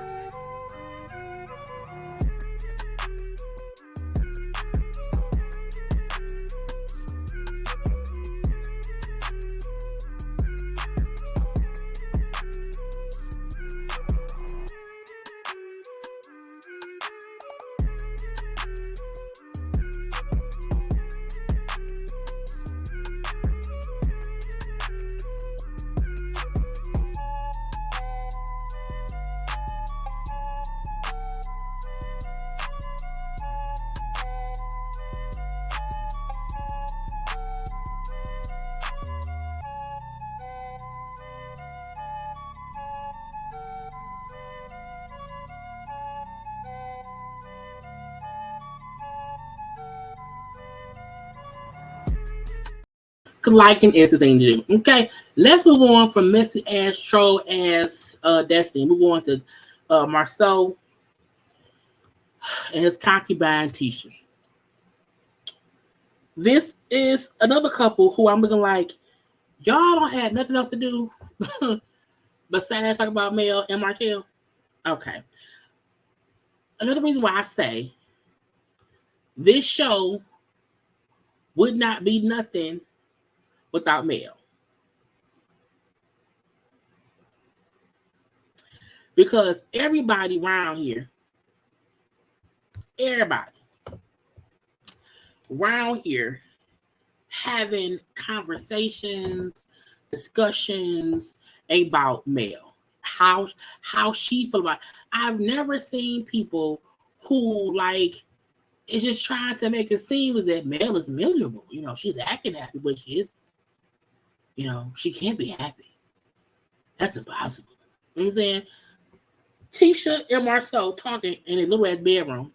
liking is the thing to do. Okay, let's move on from messy ass troll ass Destiny. Move on to Marcel and his concubine Tisha. This is another couple who I'm looking like y'all don't have nothing else to do besides talk about Mel and Martel. Okay. Another reason why I say this show would not be nothing without Mel. Because everybody around here, having conversations, discussions about Mel. How she feel about it. I've never seen people who like is just trying to make it seem as that Mel is miserable. You know, she's acting happy, but she is. You know, she can't be happy. That's impossible. You know what I'm saying? Tisha and Marcel talking in a little ass bedroom.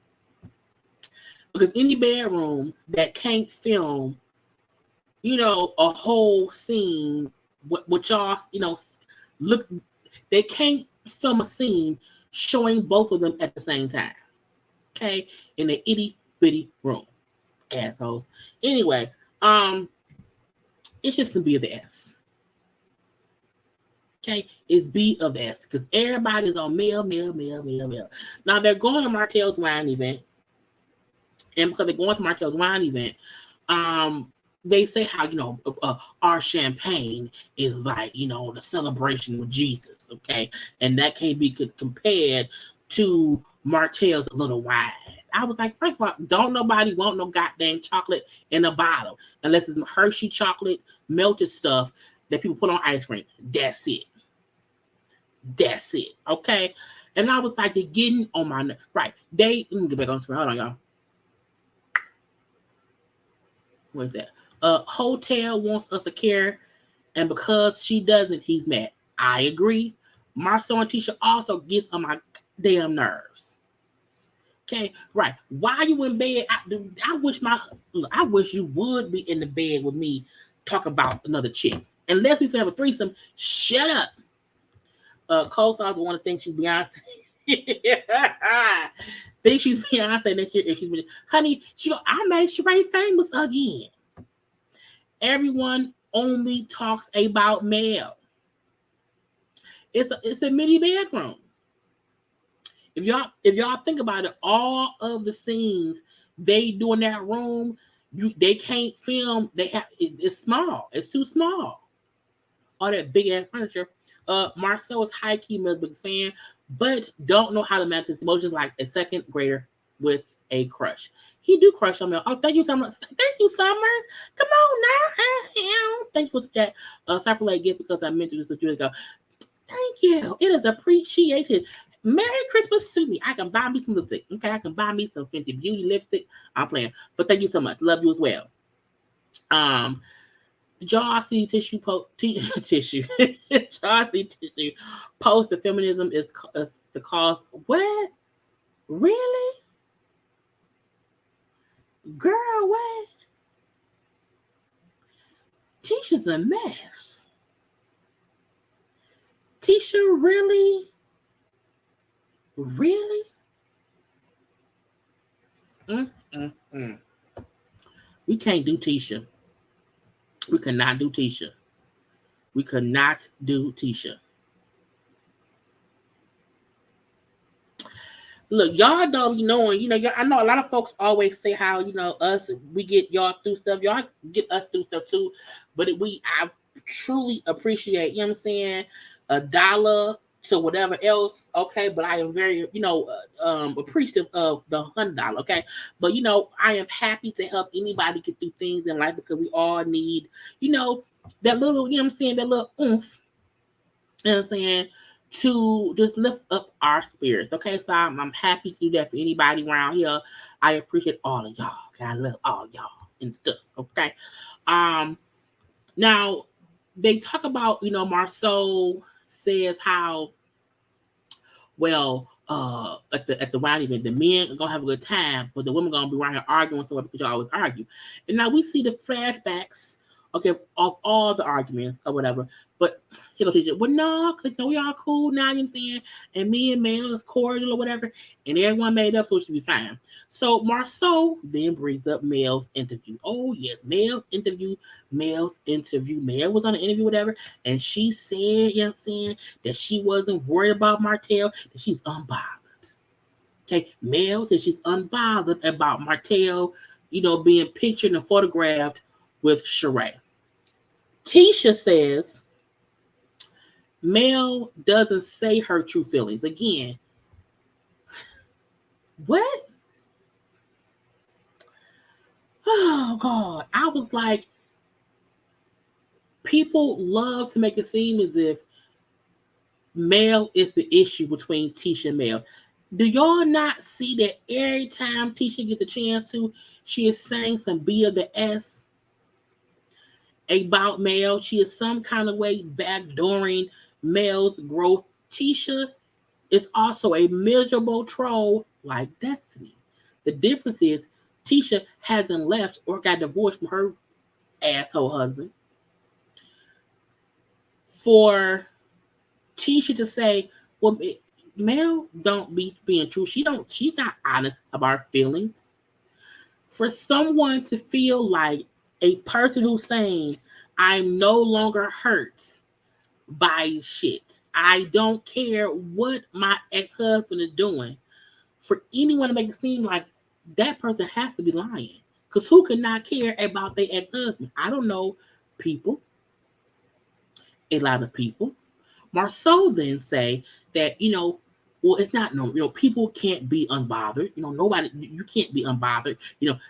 Because any bedroom that can't film, you know, a whole scene with y'all, you know, look, they can't film a scene showing both of them at the same time. Okay? In an itty bitty room. Assholes. Anyway, it's just gonna be of the S. Okay, it's B of S because everybody's on Mel. Now they're going to Martel's wine event, and because they're going to Martel's wine event, they say how you know our champagne is like you know the celebration with Jesus. Okay, and that can't be compared to Martel's little wine. I was like, first of all, don't nobody want no goddamn chocolate in a bottle unless it's Hershey chocolate melted stuff that people put on ice cream. That's it. Okay. And I was like, you're getting on my nerves. Right. Let me get back on the screen. Hold on, y'all. What is that? Hotel wants us to care, and because she doesn't, he's mad. I agree. Marcel and Tisha also gets on my damn nerves. Okay, right. Why you in bed? I wish you would be in the bed with me talk about another chick. Unless we have a threesome, shut up. Cole Sauce want to think she's Beyonce. Think she's Beyonce next year. If she's honey, I made Sheree famous again. Everyone only talks about Mel. It's a mini bedroom. If y'all think about it, all of the scenes they do in that room, they can't film. It's small. It's too small. All that big ass furniture. Marcel is high key big fan, but don't know how to manage his emotions like a second grader with a crush. He do crush on me. Oh, thank you so much. Thank you, Summer. Come on now. Thanks for that. Sorry for late gift because I meant to do this a few ago. Thank you. It is appreciated. Merry Christmas to me. I can buy me some lipstick. Okay, I can buy me some Fenty Beauty lipstick. I'm playing. But thank you so much. Love you as well. Did y'all see tissue? Tissue. Did y'all see tissue post the feminism is the cause? What? Really? Girl, what? Tisha's a mess. Tisha, really? Really? We can't do Tisha. We cannot do Tisha. We could not do Tisha. Look, y'all don't I know a lot of folks always say how, us, we get y'all through stuff. Y'all get us through stuff too. But I truly appreciate, you know what I'm saying, $1 to whatever else, okay? But I am very, appreciative of the $100, okay? But, I am happy to help anybody get through things in life because we all need, that little, that little oomph, you know what I'm saying, to just lift up our spirits, okay? So I'm happy to do that for anybody around here. I appreciate all of y'all, okay? I love all y'all and stuff, okay? Now, they talk about, Marceau says how, well, at the wine event, the men are gonna have a good time, but the women are gonna be around here arguing somewhere because you always argue. And now we see the flashbacks Okay, off all the arguments or whatever. But he goes, Tisha, well, no, because we all cool now, you know what I'm saying? And me and Mel is cordial or whatever. And everyone made up, so it should be fine. So Marceau then brings up Mel's interview. Oh, yes, Mel's interview. Mel was on the interview, whatever. And she said, you know what I'm saying, that she wasn't worried about Martel, that she's unbothered. Okay, Mel says she's unbothered about Martel, being pictured and photographed with Sheree. Tisha says Mel doesn't say her true feelings. Again, what? Oh, God. I was like, people love to make it seem as if Mel is the issue between Tisha and Mel. Do y'all not see that every time Tisha gets a chance to, she is saying some BS about Mel? She is some kind of way backdooring Mel's growth. Tisha is also a miserable troll like Destiny. The difference is Tisha hasn't left or got divorced from her asshole husband. For Tisha to say, well, Mel don't be being true. She's not honest about her feelings. For someone to feel like a person who's saying, I'm no longer hurt by shit. I don't care what my ex-husband is doing. For anyone to make it seem like that person has to be lying. Because who could not care about their ex-husband? I don't know people. A lot of people. Marceau then say that, well, it's not normal. People can't be unbothered. Nobody, you can't be unbothered.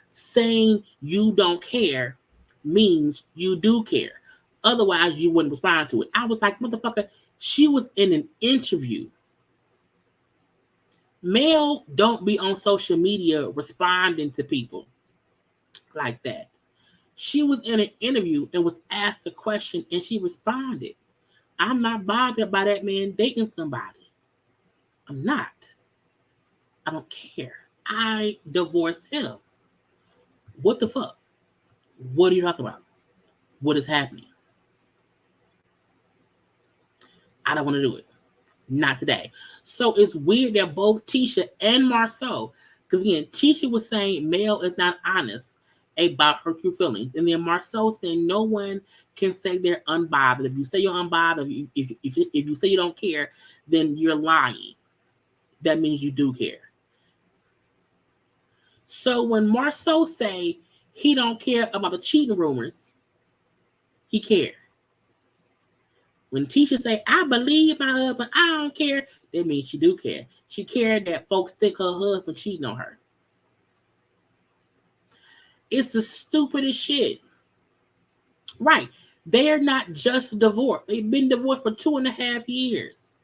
Saying you don't care means you do care. Otherwise, you wouldn't respond to it. I was like, motherfucker, she was in an interview. Mel don't be on social media responding to people like that. She was in an interview and was asked a question and she responded. I'm not bothered by that man dating somebody. I'm not. I don't care. I divorced him. What the fuck? What are you talking about? What is happening? I don't want to do it. Not today. So it's weird that both Tisha and Marceau, because again, Tisha was saying Mel is not honest about her true feelings. And then Marceau saying no one can say they're unbothered. If you say you're unbothered, if you say you don't care, then you're lying. That means you do care. So when Marceau say he don't care about the cheating rumors, he cared. When Tisha say, I believe my husband, I don't care, that means she do care. She cared that folks think her husband cheating on her. It's the stupidest shit. Right. They're not just divorced. They've been divorced for 2.5 years.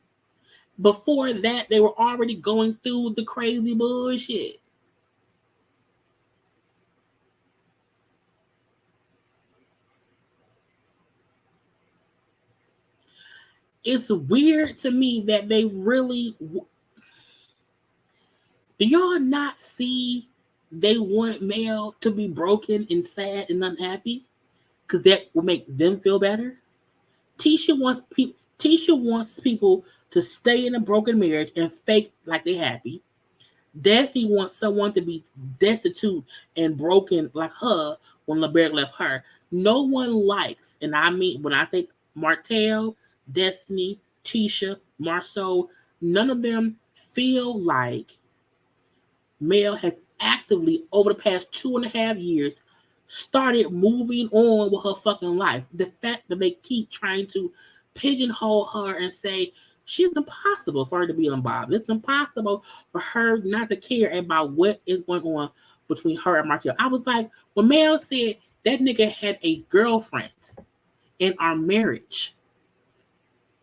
Before that, they were already going through the crazy bullshit. It's weird to me that they really... Do y'all not see they want Mel to be broken and sad and unhappy? Because that will make them feel better. Tisha wants people to stay in a broken marriage and fake like they're happy. Destiny wants someone to be destitute and broken like her when LeBert left her. No one likes, and I mean when I say Martel, Destiny, Tisha, Marceau, none of them feel like Mel has actively, over the past 2.5 years, started moving on with her fucking life. The fact that they keep trying to pigeonhole her and say she's impossible for her to be unbothered. It's impossible for her not to care about what is going on between her and Martel. I was like, when Mel said that nigga had a girlfriend in our marriage,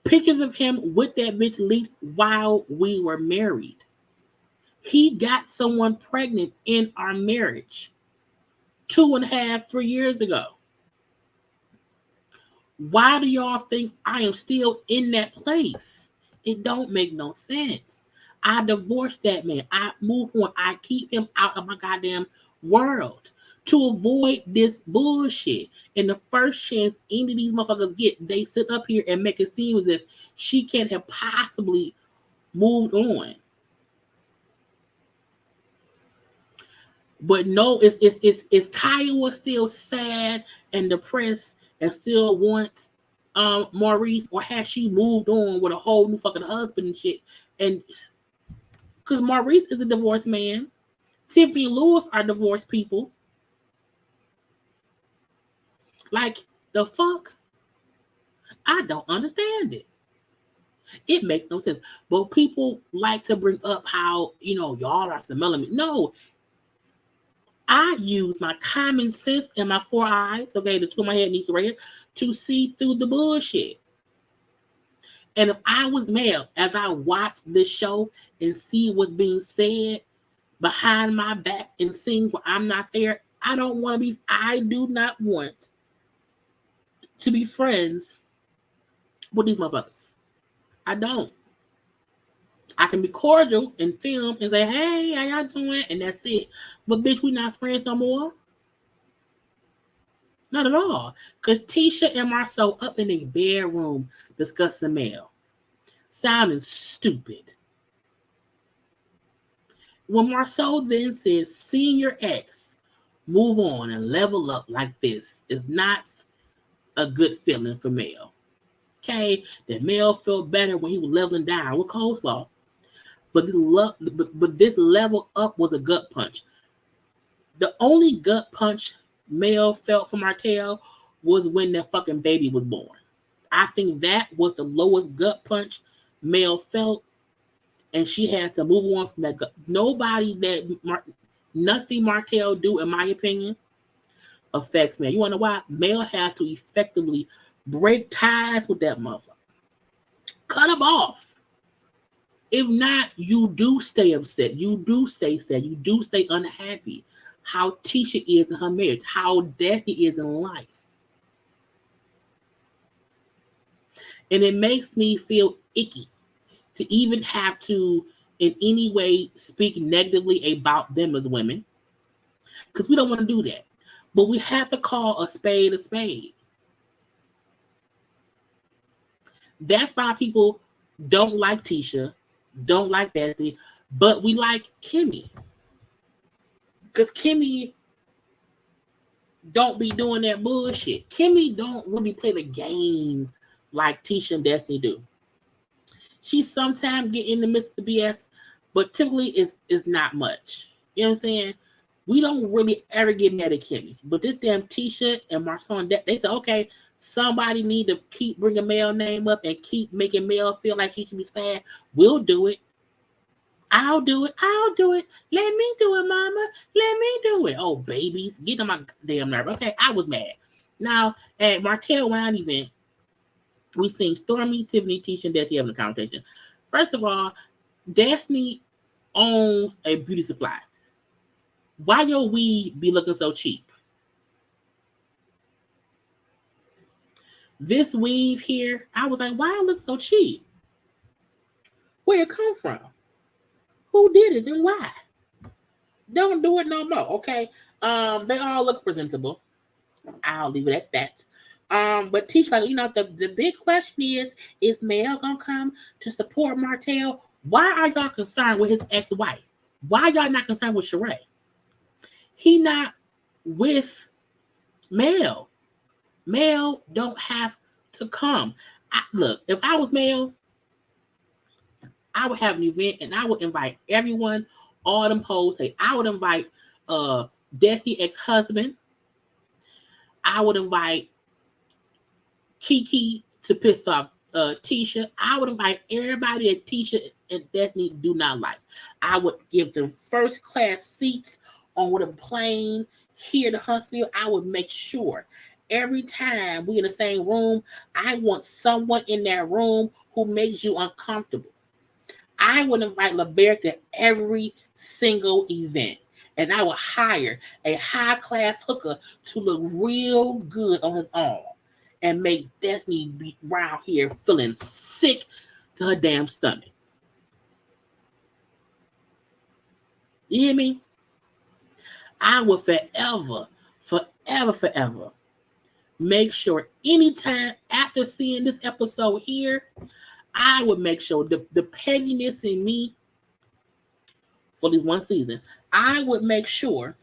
pictures of him with that bitch leaked while we were married. He got someone pregnant in our marriage 2.5, 3 years ago. Why do y'all think I am still in that place? It don't make no sense. I divorced that man. I moved on. I keep him out of my goddamn world. to avoid this bullshit. And the first chance any of these motherfuckers get, they sit up here and make it seem as if she can't have possibly moved on. But no, is Kiowa still sad and depressed and still wants Maurice, or has she moved on with a whole new fucking husband and shit? And because Maurice is a divorced man, Tiffany and Lewis are divorced people. Like, the fuck? I don't understand it. It makes no sense. But people like to bring up how, y'all are some element. No. I use my common sense and my 4 eyes, okay, the two of my head needs right here, to see through the bullshit. And if I was male, as I watch this show and see what's being said behind my back and seeing where I'm not there, I do not want to be friends with these motherfuckers. I don't. I can be cordial and film and say, hey, how y'all doing? And that's it. But bitch, we not friends no more. Not at all. Because Tisha and Marcel up in a bedroom discussing mail. Sounding stupid. When Marcel then says, seeing your ex move on and level up like this is not a good feeling for Mel. Okay? That Mel felt better when he was leveling down with coleslaw. But this level up was a gut punch. The only gut punch Mel felt from Martel was when that fucking baby was born. I think that was the lowest gut punch Mel felt, and she had to move on from that gut. Nothing Martel do, in my opinion, affects Mel. You want to know why? Mel had to effectively break ties with that motherfucker. Cut him off. If not, you do stay upset. You do stay sad. You do stay unhappy. How Tisha is in her marriage. How Destiny is in life. And it makes me feel icky to even have to, in any way, speak negatively about them as women. Because we don't want to do that. But we have to call a spade a spade. That's why people don't like Tisha, don't like Destiny, but we like Kimmy. Because Kimmy don't be doing that bullshit. Kimmy don't really play the game like Tisha and Destiny do. She sometimes get in the midst of the BS, but typically it's not much. You know what I'm saying? We don't really ever get mad at Kimmy. But this damn Tisha and Marcel and they said, okay, somebody need to keep bringing Mel's name up and keep making Mel feel like she should be sad. We'll do it. I'll do it. Let me do it, mama. Let me do it. Oh, babies. Get on my damn nerve. Okay, I was mad. Now, at Martel Wine event, we seen Stormy, Tiffany, Tisha, and Destiny having a conversation. First of all, Destiny owns a beauty supply. Why your weed be looking so cheap? This weave here, I was like, why it look so cheap? Where it come from? Who did it and why? Don't do it no more, okay? They all look presentable. I'll leave it at that. But Tisha, like, the big question is Mel gonna come to support Martel? Why are y'all concerned with his ex-wife? Why y'all not concerned with Sheree? He not with Mel. Mel don't have to come. Look, if I was Mel, I would have an event and I would invite everyone, all them hoes. I would invite Destiny ex-husband. I would invite Kiki to piss off Tisha. I would invite everybody that Tisha and Destiny do not like. I would give them first class seats on whatever plane here to Huntsville. I would make sure every time we in the same room, I want someone in that room who makes you uncomfortable. I would invite LeBert to every single event. And I would hire a high-class hooker to look real good on his own and make Destiny be around here feeling sick to her damn stomach. You hear me? I would forever forever, make sure anytime after seeing this episode here, I would make sure the pettiness in me for this one season, I would make sure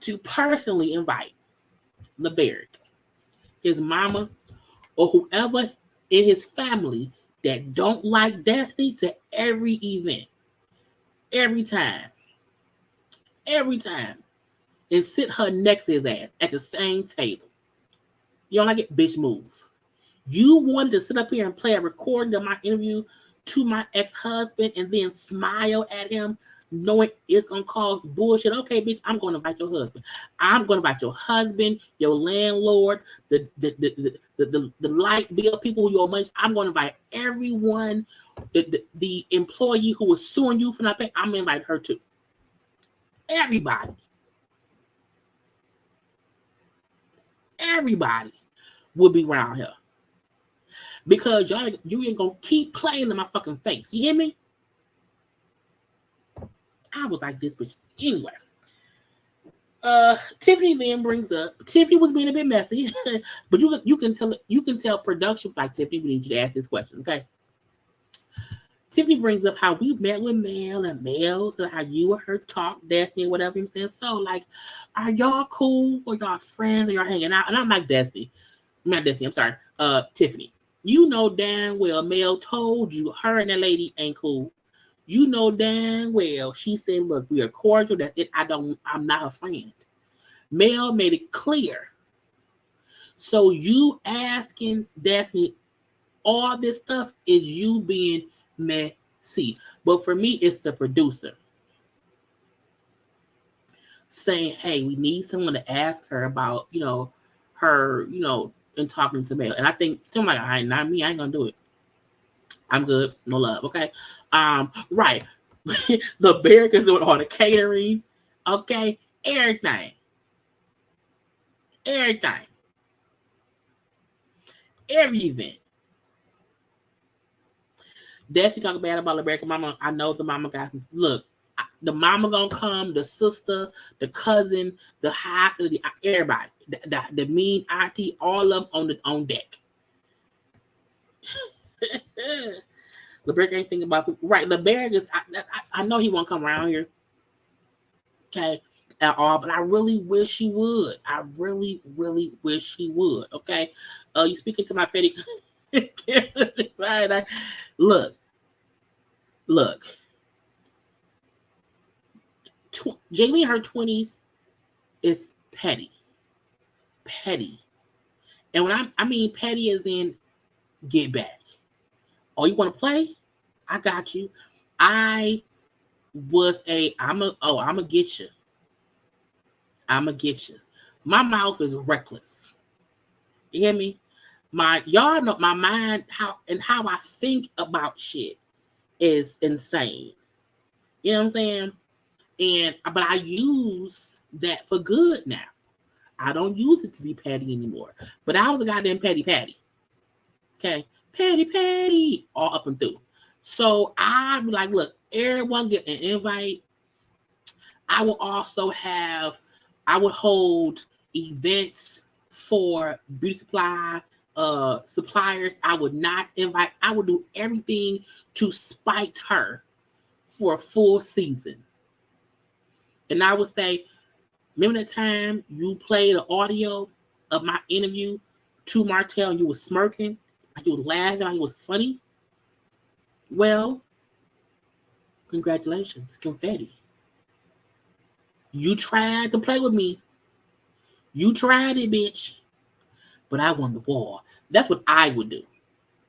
to personally invite LeBarrett, his mama, or whoever in his family that don't like Destiny to every event. Every time. And sit her next to his ass at the same table. You don't like it? Bitch, move. You wanted to sit up here and play a recording of my interview to my ex-husband and then smile at him knowing it's going to cause bullshit. Okay, bitch, I'm going to invite your husband. I'm going to invite your husband, your landlord, the light bill people who you owe money. I'm going to invite everyone, the employee who was suing you for not paying. I'm going to invite her too. Everybody will be around here. Because you ain't going to keep playing in my fucking face. You hear me? I was like this, but anyway. Tiffany then brings up, Tiffany was being a bit messy, but you can tell production like, Tiffany, we need you to ask this question, okay? Tiffany brings up how we met with Mel and Mel, so how you and her talk, Destiny, whatever you're saying. So, like, are y'all cool or y'all friends or y'all hanging out? And I'm like, Destiny. Not Destiny, I'm sorry. Tiffany. You know damn well Mel told you her and that lady ain't cool. You know damn well she said, look, we are cordial. That's it. I'm not her friend. Mel made it clear. So you asking Destiny all this stuff is you being messy. But for me, it's the producer saying, hey, we need someone to ask her about, her, and talking to Mel. And I think someone like, all right, not me, I ain't gonna do it. I'm good. No love. Okay. Right. The Bear is doing all the catering. Okay. Everything. Every event. Definitely talk bad about America mama. I know the mama got, look, the mama gonna come, the sister, the cousin, the hospital, everybody, the mean auntie, all of them on deck. LeBrick ain't thinking about people. Right, LeBrick is, I know he won't come around here, okay, at all, but I really wish he would. I really, really wish he would, okay? You speaking to my petty... right, look. Jaylee in her 20s is petty. And when I mean petty as in get back. Oh, you want to play? I got you. I'm gonna get you. My mouth is reckless. You hear me? Y'all know my mind, how I think about shit is insane. You know what I'm saying? But I use that for good now. I don't use it to be petty anymore. But I was a goddamn petty. Okay? Petty, all up and through. So I be like, look, everyone get an invite. I will also I would hold events for beauty supply suppliers. I would not invite. I would do everything to spite her for a full season. And I would say, remember the time you played the audio of my interview to Martel and you were smirking, like you was laughing, like it was funny? Well, congratulations, confetti. You tried to play with me. You tried it, bitch. But I won the war. That's what I would do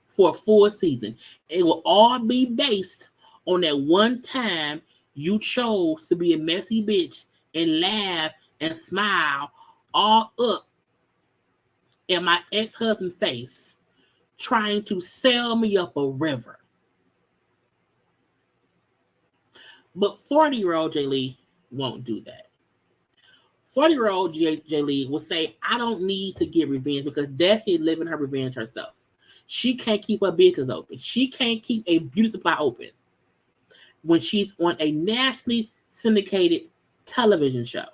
for a full season. It will all be based on that one time you chose to be a messy bitch and laugh and smile all up in my ex-husband's face, trying to sell me up a river. But 40-year-old Jaylee won't do that. 40-year-old Jaylee will say, I don't need to get revenge because Destiny is living her revenge herself. She can't keep her business open. She can't keep a beauty supply open when she's on a nationally syndicated television show.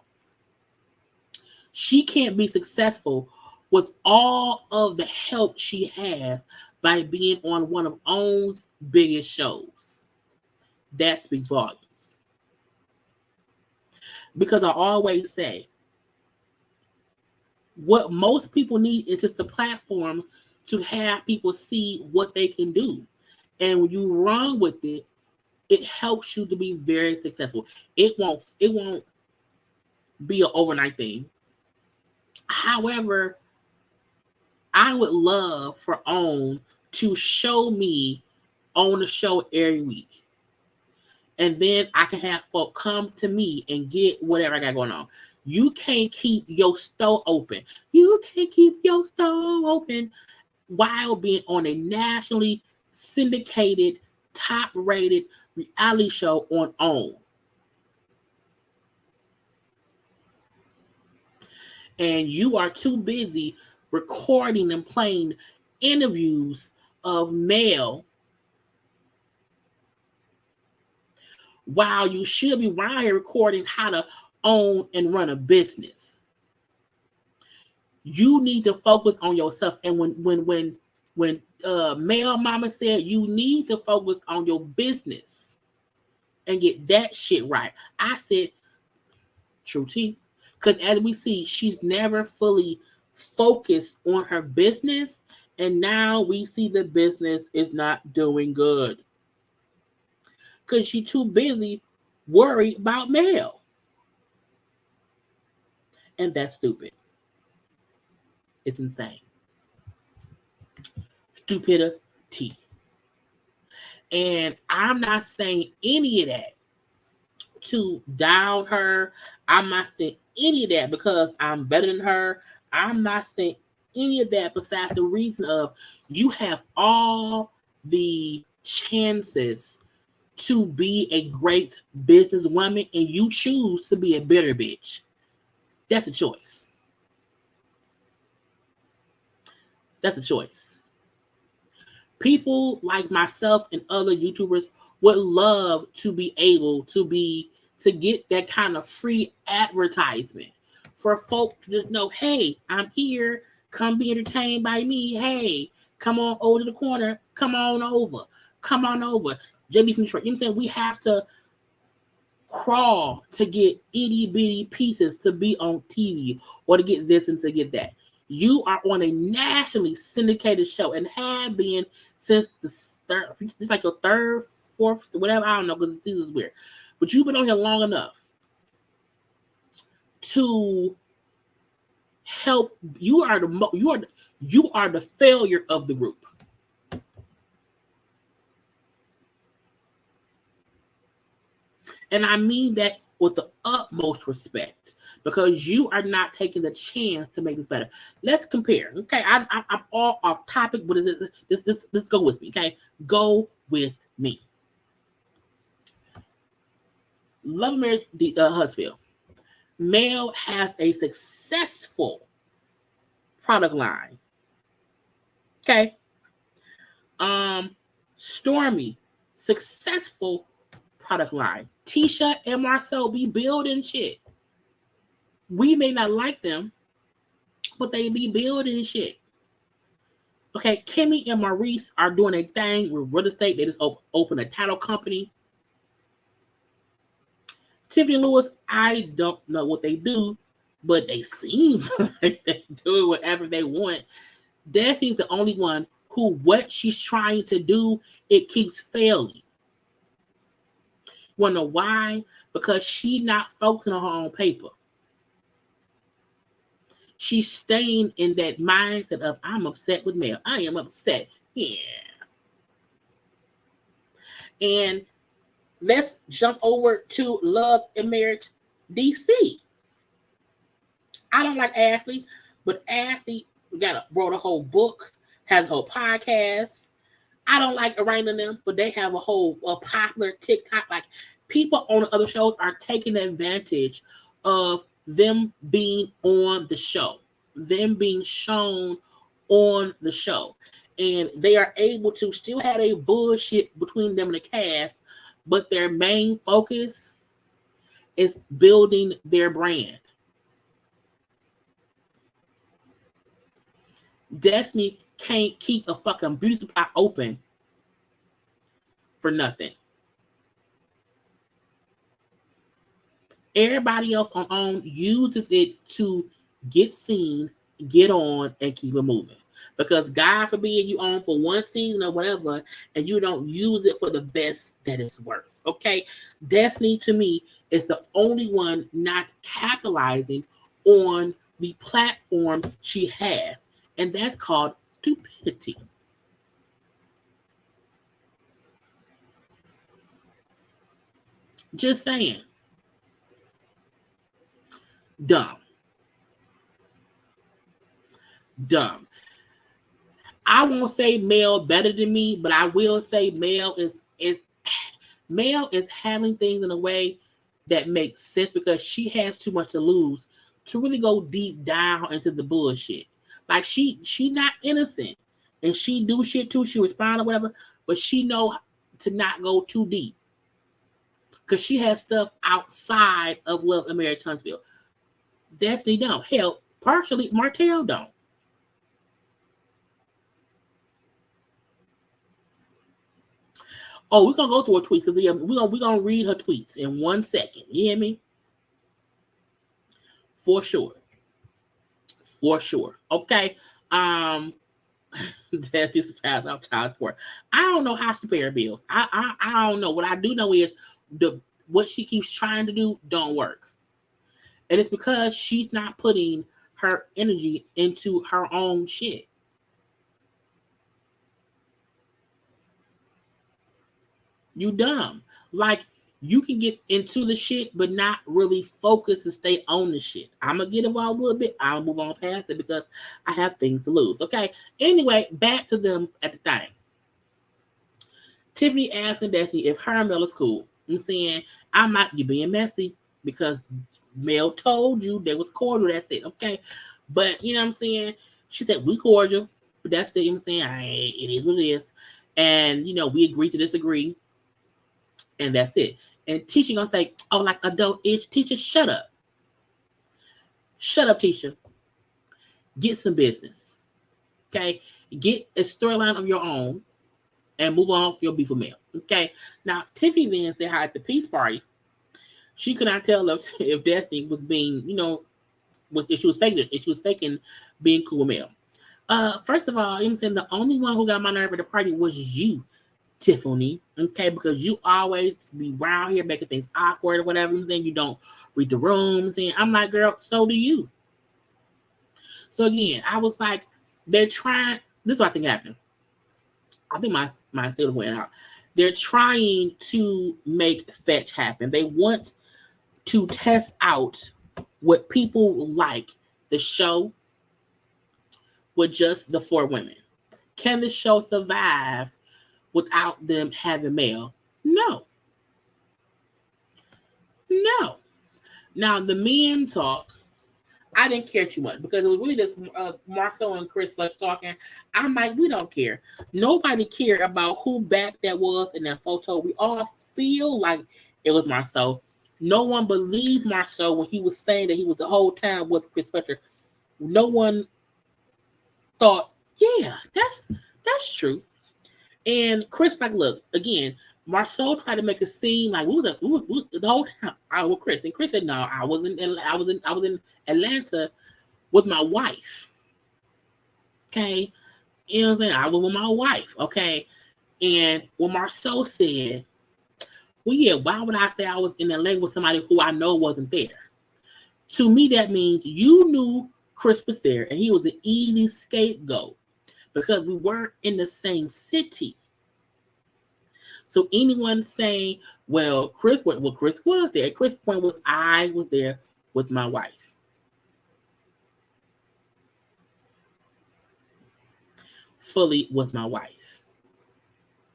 She can't be successful with all of the help she has by being on one of OWN's biggest shows. That speaks volumes. Because I always say, what most people need is just a platform to have people see what they can do. And when you run with it, it helps you to be very successful. It won't be an overnight thing. However, I would love for OWN to show me on the show every week. And then I can have folk come to me and get whatever I got going on. You can't keep your store open. You can't keep your store open while being on a nationally syndicated, top-rated reality show on OWN. And you are too busy recording and playing interviews of male while you should be right here recording how to own and run a business. You need to focus on yourself. And when Male Mama said you need to focus on your business and get that shit right, I said, true tea. Because as we see, she's never fully focused on her business. And now we see the business is not doing good. Because she's too busy worried about Mel. And that's stupid. It's insane. Stupidity. And I'm not saying any of that to down her. I'm not saying any of that because I'm better than her. I'm not saying any of that besides the reason of you have all the chances to be a great businesswoman and you choose to be a bitter bitch. That's a choice. That's a choice. People like myself and other YouTubers would love to be able to get that kind of free advertisement for folk to just know, hey, I'm here. Come be entertained by me. Hey, come on over to the corner. Come on over. Come on over. JB from Detroit. You know what I'm saying? We have to crawl to get itty bitty pieces to be on TV or to get this and to get that. You are on a nationally syndicated show and have been since the third, it's like your third, fourth, whatever, I don't know, because the season's weird. But you've been on here long enough to help. You are the failure of the group. And I mean that with the utmost respect, because you are not taking the chance to make this better. Let's compare. Okay, I'm all off topic, but let's go with me. Okay, go with me. Love Mary Hudspeth. Mel has a successful product line. Okay. Stormy, successful product line. Tisha and Marcel be building shit. We may not like them, but they be building shit. Okay, Kimmy and Maurice are doing a thing with real estate. They just open a title company. Tiffany Lewis, I don't know what they do, but they seem like they do whatever they want. Destiny's the only one who what she's trying to do, it keeps failing. Want to know why? Because she's not focusing on her own paper. She's staying in that mindset of, I'm upset with Mel. I am upset. Yeah. And let's jump over to Love and Marriage DC. I don't like Ashley, but Ashley wrote a whole book, has a whole podcast. I don't like Arraign and them, but they have a popular TikTok. Like, people on the other shows are taking advantage of them being on the show, them being shown on the show. And they are able to still have a bullshit between them and the cast, but their main focus is building their brand. Destiny can't keep a fucking beauty supply open for nothing. Everybody else on OWN uses it to get seen, get on, and keep it moving. Because God forbid you own for one season or whatever, and you don't use it for the best that it's worth. Okay, Destiny to me is the only one not capitalizing on the platform she has, and that's called stupidity. Just saying, dumb, dumb. I won't say Mel better than me, but I will say Mel is handling things in a way that makes sense because she has too much to lose to really go deep down into the bullshit. Like she not innocent, and she do shit too. She respond or whatever, but she know to not go too deep because she has stuff outside of Love and Marriage Huntsville. Destiny don't. Hell, partially Martel don't. Oh, we're gonna go through her tweets because we're gonna read her tweets in 1 second. You hear me? For sure. For sure. Okay. That's just a child out child support. I don't know how she pay her bills. I don't know. What I do know is what she keeps trying to do don't work. And it's because she's not putting her energy into her own shit. You dumb. Like you can get into the shit, but not really focus and stay on the shit. I'm gonna get involved a little bit. I'll move on past it because I have things to lose. Okay. Anyway, back to them at the thing. Tiffany asking Destiny if her and Mel is cool. I'm saying I might be being messy because Mel told you they was cordial. That's it. Okay. But you know what I'm saying? She said we cordial, but that's it. You know what I'm saying? It is what it is. And you know, we agree to disagree. And that's it. And teacher gonna say, oh, like adult-ish. Teacher, shut up. Shut up, teacher. Get some business. Okay? Get a storyline of your own and move on with your beef with Mel. Okay? Now, Tiffany then said hi at the peace party. She could not tell if Destiny was being, you know, if she was faking being cool with Mel. First of all, I'm saying the only one who got my nerve at the party was you, Tiffany, okay, because you always be around here making things awkward or whatever. I'm saying you don't read the rooms, and I'm like, girl, so do you. So again, I was like, they're trying. This is what I think happened. I think my signal went out. They're trying to make fetch happen. They want to test out what people like the show with just the 4 women. Can the show survive without them having Mel? No. No. Now, the men talk, I didn't care too much because it was really just Marcel and Chris Fletch talking. I'm like, we don't care. Nobody cared about who back that was in that photo. We all feel like it was Marcel. No one believes Marcel when he was saying that he was the whole time with Chris Fletcher. No one thought, yeah, that's true. And Chris, like, look, again, Marcel tried to make it seem like we the whole time I was Chris, and Chris said, "No, I was in Atlanta with my wife." Okay, you know what I'm saying? I was with my wife. Okay, and when Marcel said, "Well, yeah, why would I say I was in Atlanta with somebody who I know wasn't there?" To me, that means you knew Chris was there, and he was an easy scapegoat because we weren't in the same city. So anyone saying, well, Chris was there. Chris' point was I was there with my wife. Fully with my wife.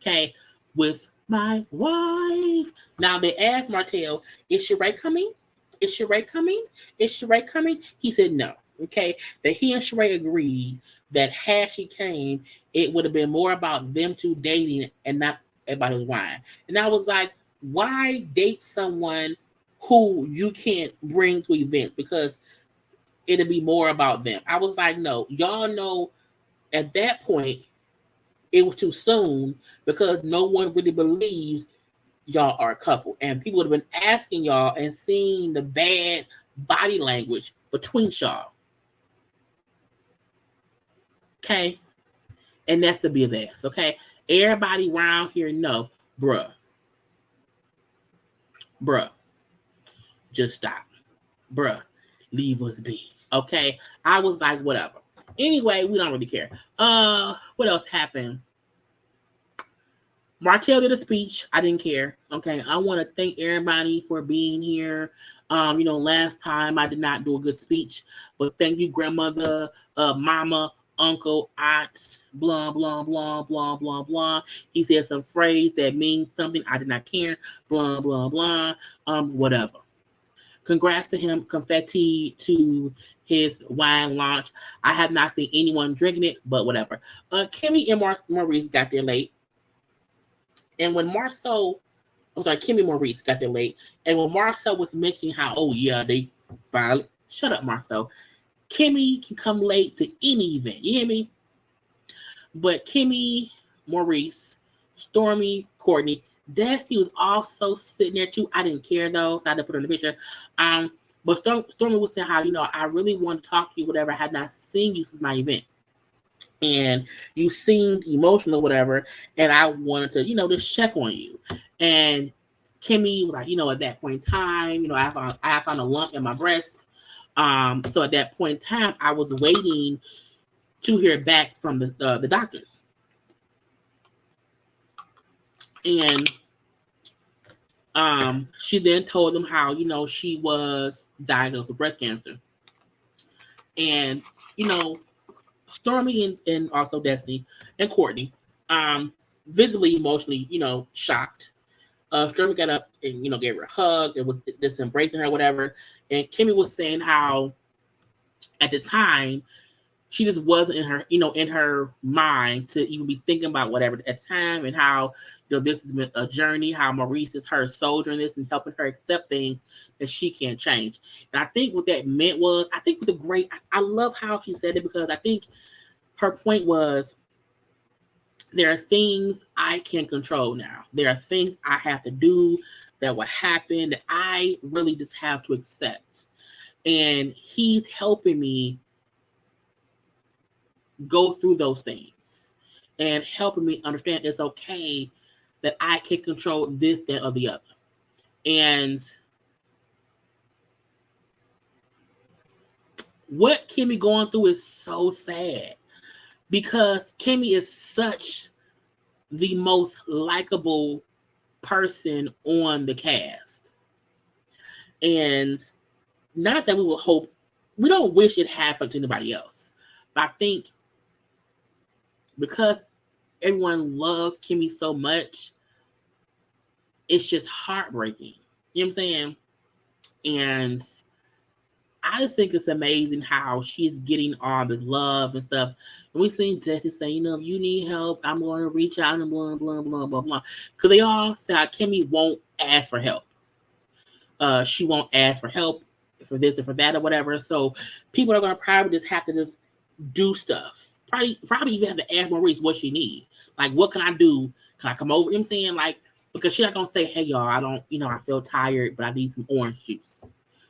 Okay, with my wife. Now they asked Martel, is Sheree coming? Is Sheree coming? Is Sheree coming? He said no. Okay, that he and Sheree agreed that had she came, it would have been more about them two dating and not about his wine. And I was like, why date someone who you can't bring to events? Because it'll be more about them. I was like, no, y'all know At that point, it was too soon because no one really believes y'all are a couple. And people would have been asking y'all and seeing the bad body language between y'all. Okay? And that's the big ass. Okay? Everybody around here know, bruh, just stop. Bruh, leave us be. Okay? I was like, whatever. Anyway, we don't really care. What else happened? Martel did a speech. I didn't care. Okay. I want to thank everybody for being here. Last time I did not do a good speech, but thank you, grandmother, mama, uncle, aunts, blah, blah, blah, blah, blah, blah. He said some phrase that means something. I did not care. Blah, blah, blah. Whatever. Congrats to him. Confetti to his wine launch. I have not seen anyone drinking it, but whatever. Kimmy and Maurice got there late. And when Kimmy Maurice got there late. And when Marcel was mentioning how, oh yeah, they finally, shut up, Marcel. Kimmy can come late to any event. You hear me? But Kimmy, Maurice, Stormy, Courtney, Destiny was also sitting there too. I didn't care though, so I had to put her in the picture. But Stormy was saying how, I really want to talk to you, whatever. I had not seen you since my event. And you seemed emotional, whatever, and I wanted to, just check on you. And Kimmy was like, at that point in time, I found a lump in my breast. So at that point in time, I was waiting to hear back from the doctors. And she then told them how, she was diagnosed with breast cancer. And, Stormy and also Destiny and Courtney, visibly, emotionally, shocked. Stormy got up and, gave her a hug and was just embracing her, whatever. And Kimmy was saying how at the time, she just wasn't in her mind to even be thinking about whatever at the time, and how, this has been a journey, how Maurice is her soldier in this and helping her accept things that she can't change. And I think what that meant was, I think it was I love how she said it, because I think her point was, there are things I can control now. There are things I have to do that will happen that I really just have to accept. And he's helping me go through those things and helping me understand it's okay that I can control this, that, or the other. And what Kimmy going through is so sad, because Kimmy is such the most likable person on the cast. And not that we don't wish it happened to anybody else, but I think because everyone loves Kimmy so much, it's just heartbreaking. You know what I'm saying? And I just think it's amazing how she's getting all this love and stuff. And we seen Jesse say, if you need help, I'm going to reach out and blah, blah, blah, blah, blah. Because they all say Kimmy won't ask for help. She won't ask for help for this or for that or whatever. So people are going to probably just have to just do stuff. Probably even have to ask Maurice what she needs. Like, what can I do? Can I come over? You know what I'm saying? Like, because she's not going to say, hey, y'all, I don't, I feel tired, but I need some orange juice.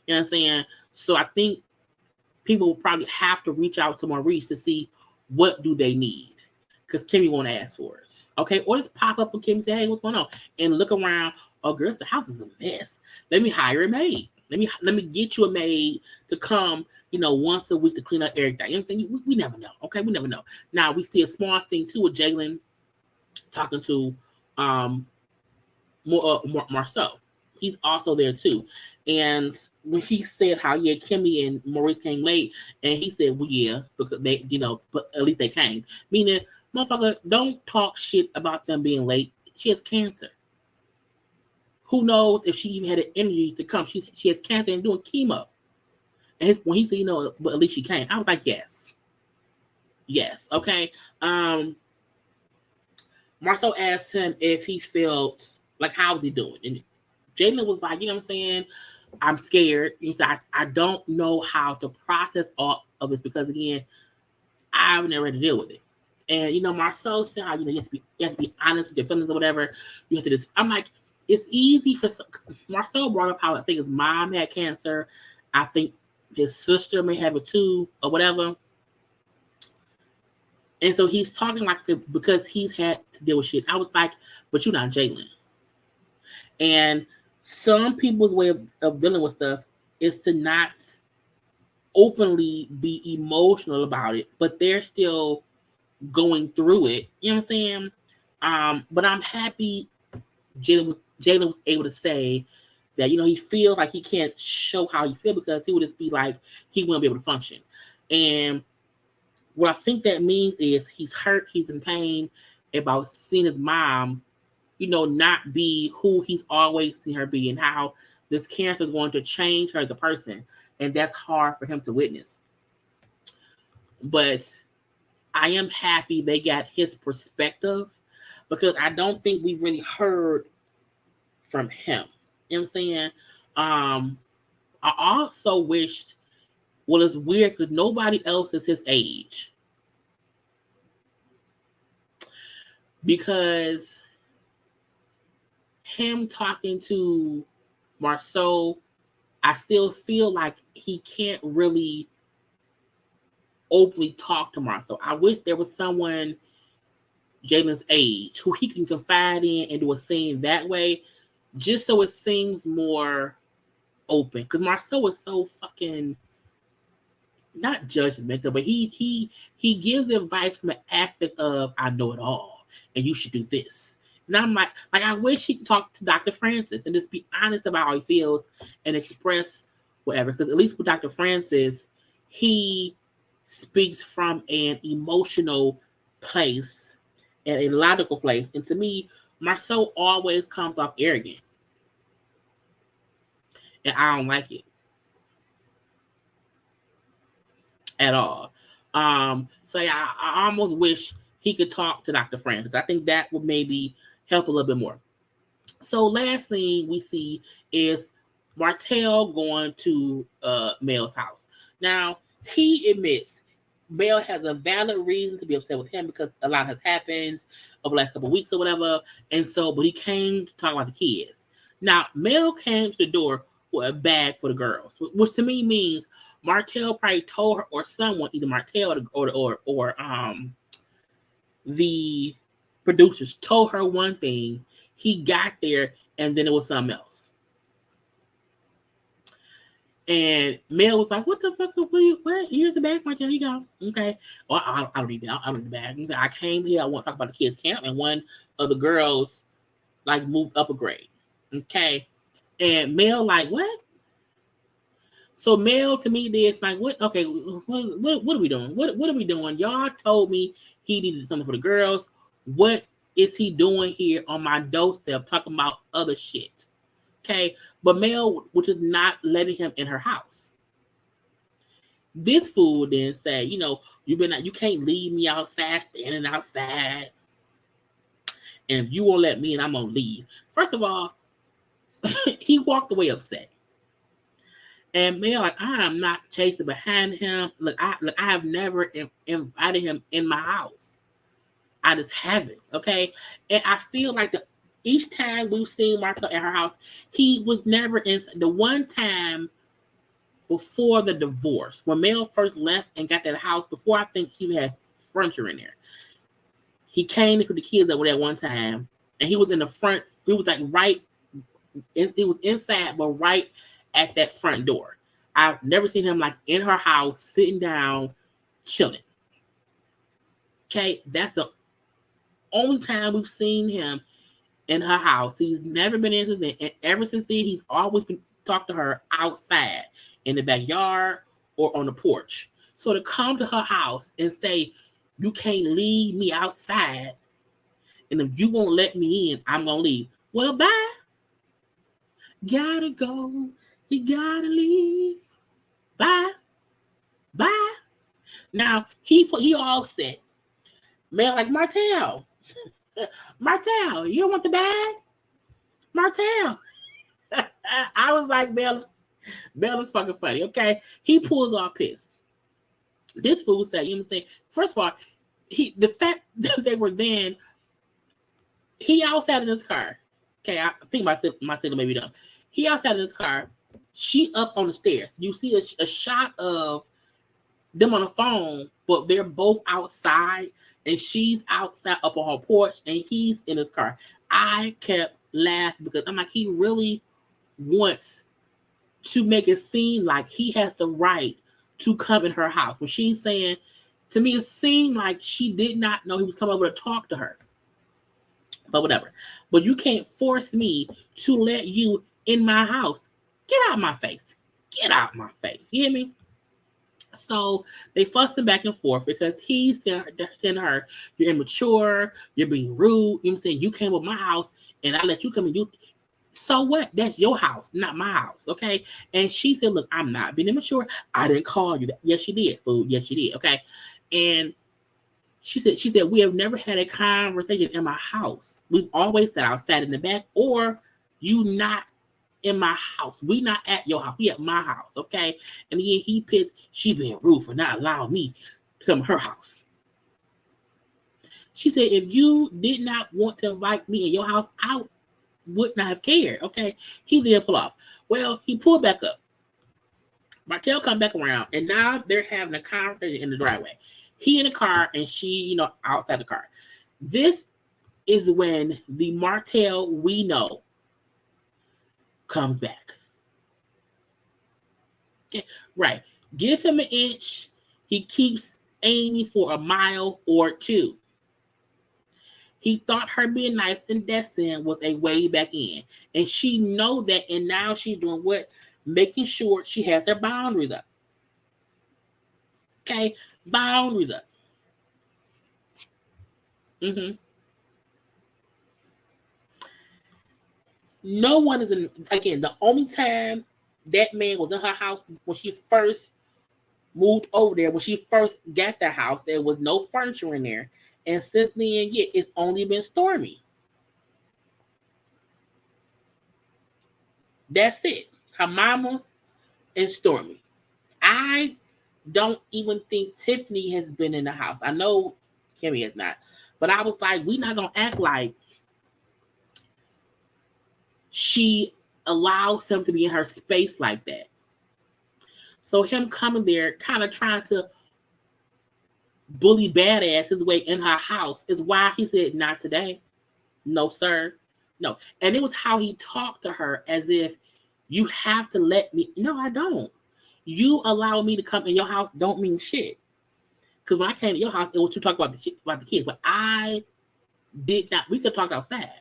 You know what I'm saying? So I think people will probably have to reach out to Maurice to see what do they need, because Kimmy won't ask for it. Okay? Or just pop up and Kimmy say, hey, what's going on? And look around. Oh, girls, the house is a mess. Let me hire a maid. Let me get you a maid to come, once a week to clean up everything. You know what I'm saying? We never know. Okay? We never know. Now, we see a small thing, too, with Jalen talking to Marcel. He's also there, too. And when he said how, yeah, Kimmy and Maurice came late, and he said, well, yeah, because they, but at least they came. Meaning, motherfucker, don't talk shit about them being late. She has cancer. Who knows if she even had the energy to come? She has cancer and doing chemo. And when he said, but at least she came, I was like, yes. Yes, okay. Marcel asked him if he felt like, how was he doing? And Jalen was like, you know what I'm saying? I'm scared. I don't know how to process all of this, because, again, I've never had to deal with it. And Marcel said how you have to be honest with your feelings or whatever. You have to just. I'm like, it's easy for Marcel brought up how I think his mom had cancer. I think his sister may have it too, or whatever. And so he's talking like because he's had to deal with shit. I was like, but you're not Jaylen. And some people's way of dealing with stuff is to not openly be emotional about it, but they're still going through it. You know what I'm saying? But I'm happy Jaylen was able to say that he feels like he can't show how he feels because he would just be like he wouldn't be able to function. And what I think that means is he's hurt, he's in pain about seeing his mom, not be who he's always seen her be, and how this cancer is going to change her as a person, and that's hard for him to witness. But I am happy they got his perspective because I don't think we've really heard from him. You know what I'm saying? I also wished, well, it's weird because nobody else is his age. Because him talking to Marceau, I still feel like he can't really openly talk to Marceau. I wish there was someone Jaylen's age who he can confide in and do a scene that way, just so it seems more open. Because Marceau is so fucking not judgmental, but he gives advice from an aspect of I know it all and you should do this. And I'm like I wish he could talk to Dr. Francis and just be honest about how he feels and express whatever. Because at least with Dr. Francis, he speaks from an emotional place and a logical place. And to me, Marceau always comes off arrogant. And I don't like it at all. So yeah, I almost wish he could talk to Dr. Francis. I think that would maybe help a little bit more. So last thing we see is Martel going to Mel's house. Now, he admits Mel has a valid reason to be upset with him because a lot has happened over the last couple of weeks or whatever. And so, but he came to talk about the kids. Now, Mel came to the door with a bag for the girls, which to me means Martel probably told her or someone, either Martel or the producers told her one thing. He got there and then it was something else. And Mel was like, "What the fuck? What? Here's the bag, Martel. Here you go. Okay. Well, I don't need that. I don't need the bag. I came here. I want to talk about the kids' camp, and one of the girls like moved up a grade. Okay. And Mel like, what? So Mel to me is like, what? Okay, what are we doing? What are we doing? Y'all told me he needed something for the girls. What is he doing here on my doorstep talking about other shit? Okay, but Mel, which is not letting him in her house. This fool then say, you can't leave me outside, standing outside. And if you won't let me in, I'm gonna leave. First of all, he walked away upset. And Mel, like, I am not chasing behind him. Look, I have never invited him in my house. I just haven't, okay? And I feel like each time we've seen Martha at her house, he was never in. The one time before the divorce, when Mel first left and got that house, before I think she had furniture in there, he came to the kids over there one time, and he was in the front. He was like right. It was inside, but right at that front door. I've never seen him like in her house, sitting down, chilling. Okay, that's the only time we've seen him in her house. He's never been in his, and ever since then, he's always been talking to her outside, in the backyard or on the porch. So to come to her house and say, you can't leave me outside, and if you won't let me in, I'm gonna leave. Well, bye. Gotta go. You gotta leave. Bye. Bye. Now, he all set. Mel like, Martel. Martel, you don't want the bag? Martel. I was like, Mel is fucking funny, okay? He pulls off pissed. This fool said, you know what I'm saying? First of all, the fact that they were then, he outside in his car. Okay, I think my signal may be done. He outside in his car. She up on the stairs. You see a shot of them on the phone, but they're both outside, and she's outside up on her porch, and he's in his car. I kept laughing because I'm like, he really wants to make it seem like he has the right to come in her house. When she's saying, to me, it seemed like she did not know he was coming over to talk to her. But whatever. But you can't force me to let you in my house. Get out of my face. Get out of my face. You hear me? So they fussing back and forth because he's saying to her, you're immature, you're being rude. You know what I'm saying? You came with my house and I let you come and use it. So what? That's your house, not my house, okay? And she said, look, I'm not being immature. I didn't call you that. Yes, you did, fool. Yes, you did, okay? And she said, we have never had a conversation in my house. We've always said I sat in the back, or you not in my house. We not at your house. We at my house, okay? And again, he pissed. She being rude for not allowing me to come to her house. She said, if you did not want to invite me in your house, I would not have cared, okay? He did pull off. Well, he pulled back up. Martel come back around, and now they're having a conversation in the driveway. He in the car, and she, outside the car. This is when the Martel we know comes back. Okay, right. Give him an inch. He keeps aiming for a mile or two. He thought her being nice and destined was a way back in. And she know that, and now she's doing what? Making sure she has her boundaries up. Okay? Boundaries up. No one is in, again, the only time that man was in her house when she first moved over there, when she first got the house, there was no furniture in there. And since then, yeah, it's only been stormy. That's it. Her mama and Stormy. I don't even think Tiffany has been in the house. I know Kimmy has not. But I was like, we're not going to act like she allows him to be in her space like that. So him coming there, kind of trying to bully badass his way in her house is why he said, not today. No, sir. No. And it was how he talked to her as if you have to let me. No, I don't. You allow me to come in your house don't mean shit. Because when I came to your house, it was to talk about the shit about the kids. But I did not. We could talk outside.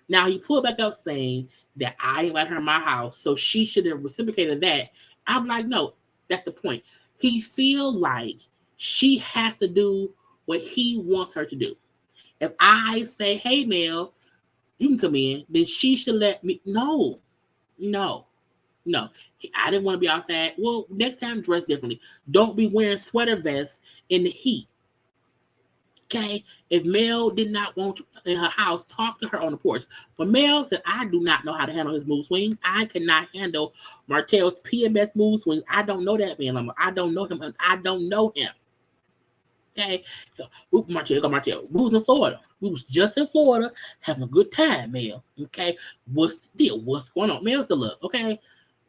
Now he pulled back up saying that I invited her in my house, so she should have reciprocated that. I'm like, no, that's the point. He feels like she has to do what he wants her to do. If I say, hey, Mel, you can come in, then she should let me. No. I didn't want to be outside. Well, next time, dress differently. Don't be wearing sweater vests in the heat. Okay? If Mel did not want you in her house, talk to her on the porch. But Mel said, I do not know how to handle his mood swings. I cannot handle Martel's PMS mood swings. I don't know that man. I don't know him. I don't know him. Okay? Martel. We was in Florida. We was just in Florida having a good time, Mel. Okay? What's the deal? What's going on? Mel said, look, okay?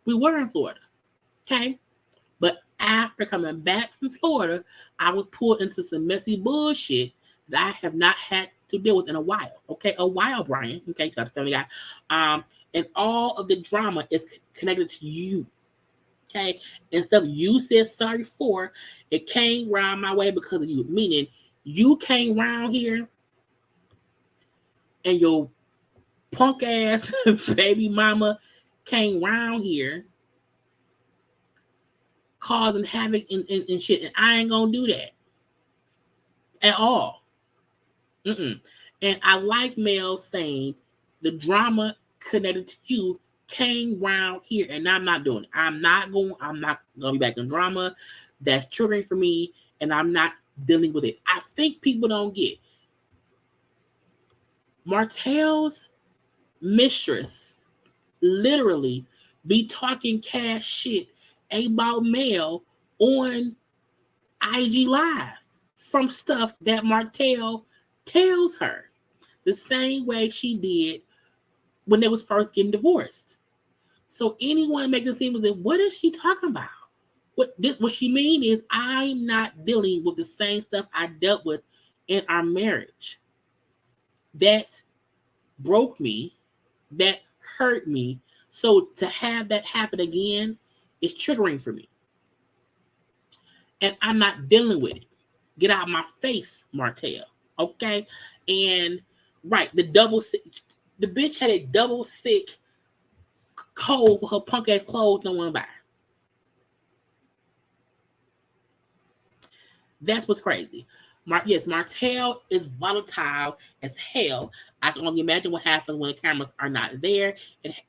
We were in Florida. Okay? But after coming back from Florida, I was pulled into some messy bullshit that I have not had to deal with in a while. Okay, a while, Brian. Okay, got a family guy. And all of the drama is connected to you. Okay, and stuff you said sorry for, it came round my way because of you. Meaning, you came round here, and your punk ass baby mama came round here causing havoc and shit, and I ain't gonna do that at all. And I like Mel saying the drama connected to you came round here, and I'm not doing it. I'm not gonna be back in drama. That's triggering for me, and I'm not dealing with it. I think people don't get Martel's mistress literally be talking cash shit about Mel on IG Live from stuff that Martel tells her. The same way she did when they was first getting divorced. So anyone making it seem as if, what is she talking about? What she mean is, I'm not dealing with the same stuff I dealt with in our marriage. That broke me, that hurt me. So to have that happen again is triggering for me. And I'm not dealing with it. Get out of my face, Martel. Okay? And right, the bitch had a double sick cold for her punk ass clothes no one buy. That's what's crazy. Yes, Martel is volatile as hell. I can only imagine what happens when the cameras are not there.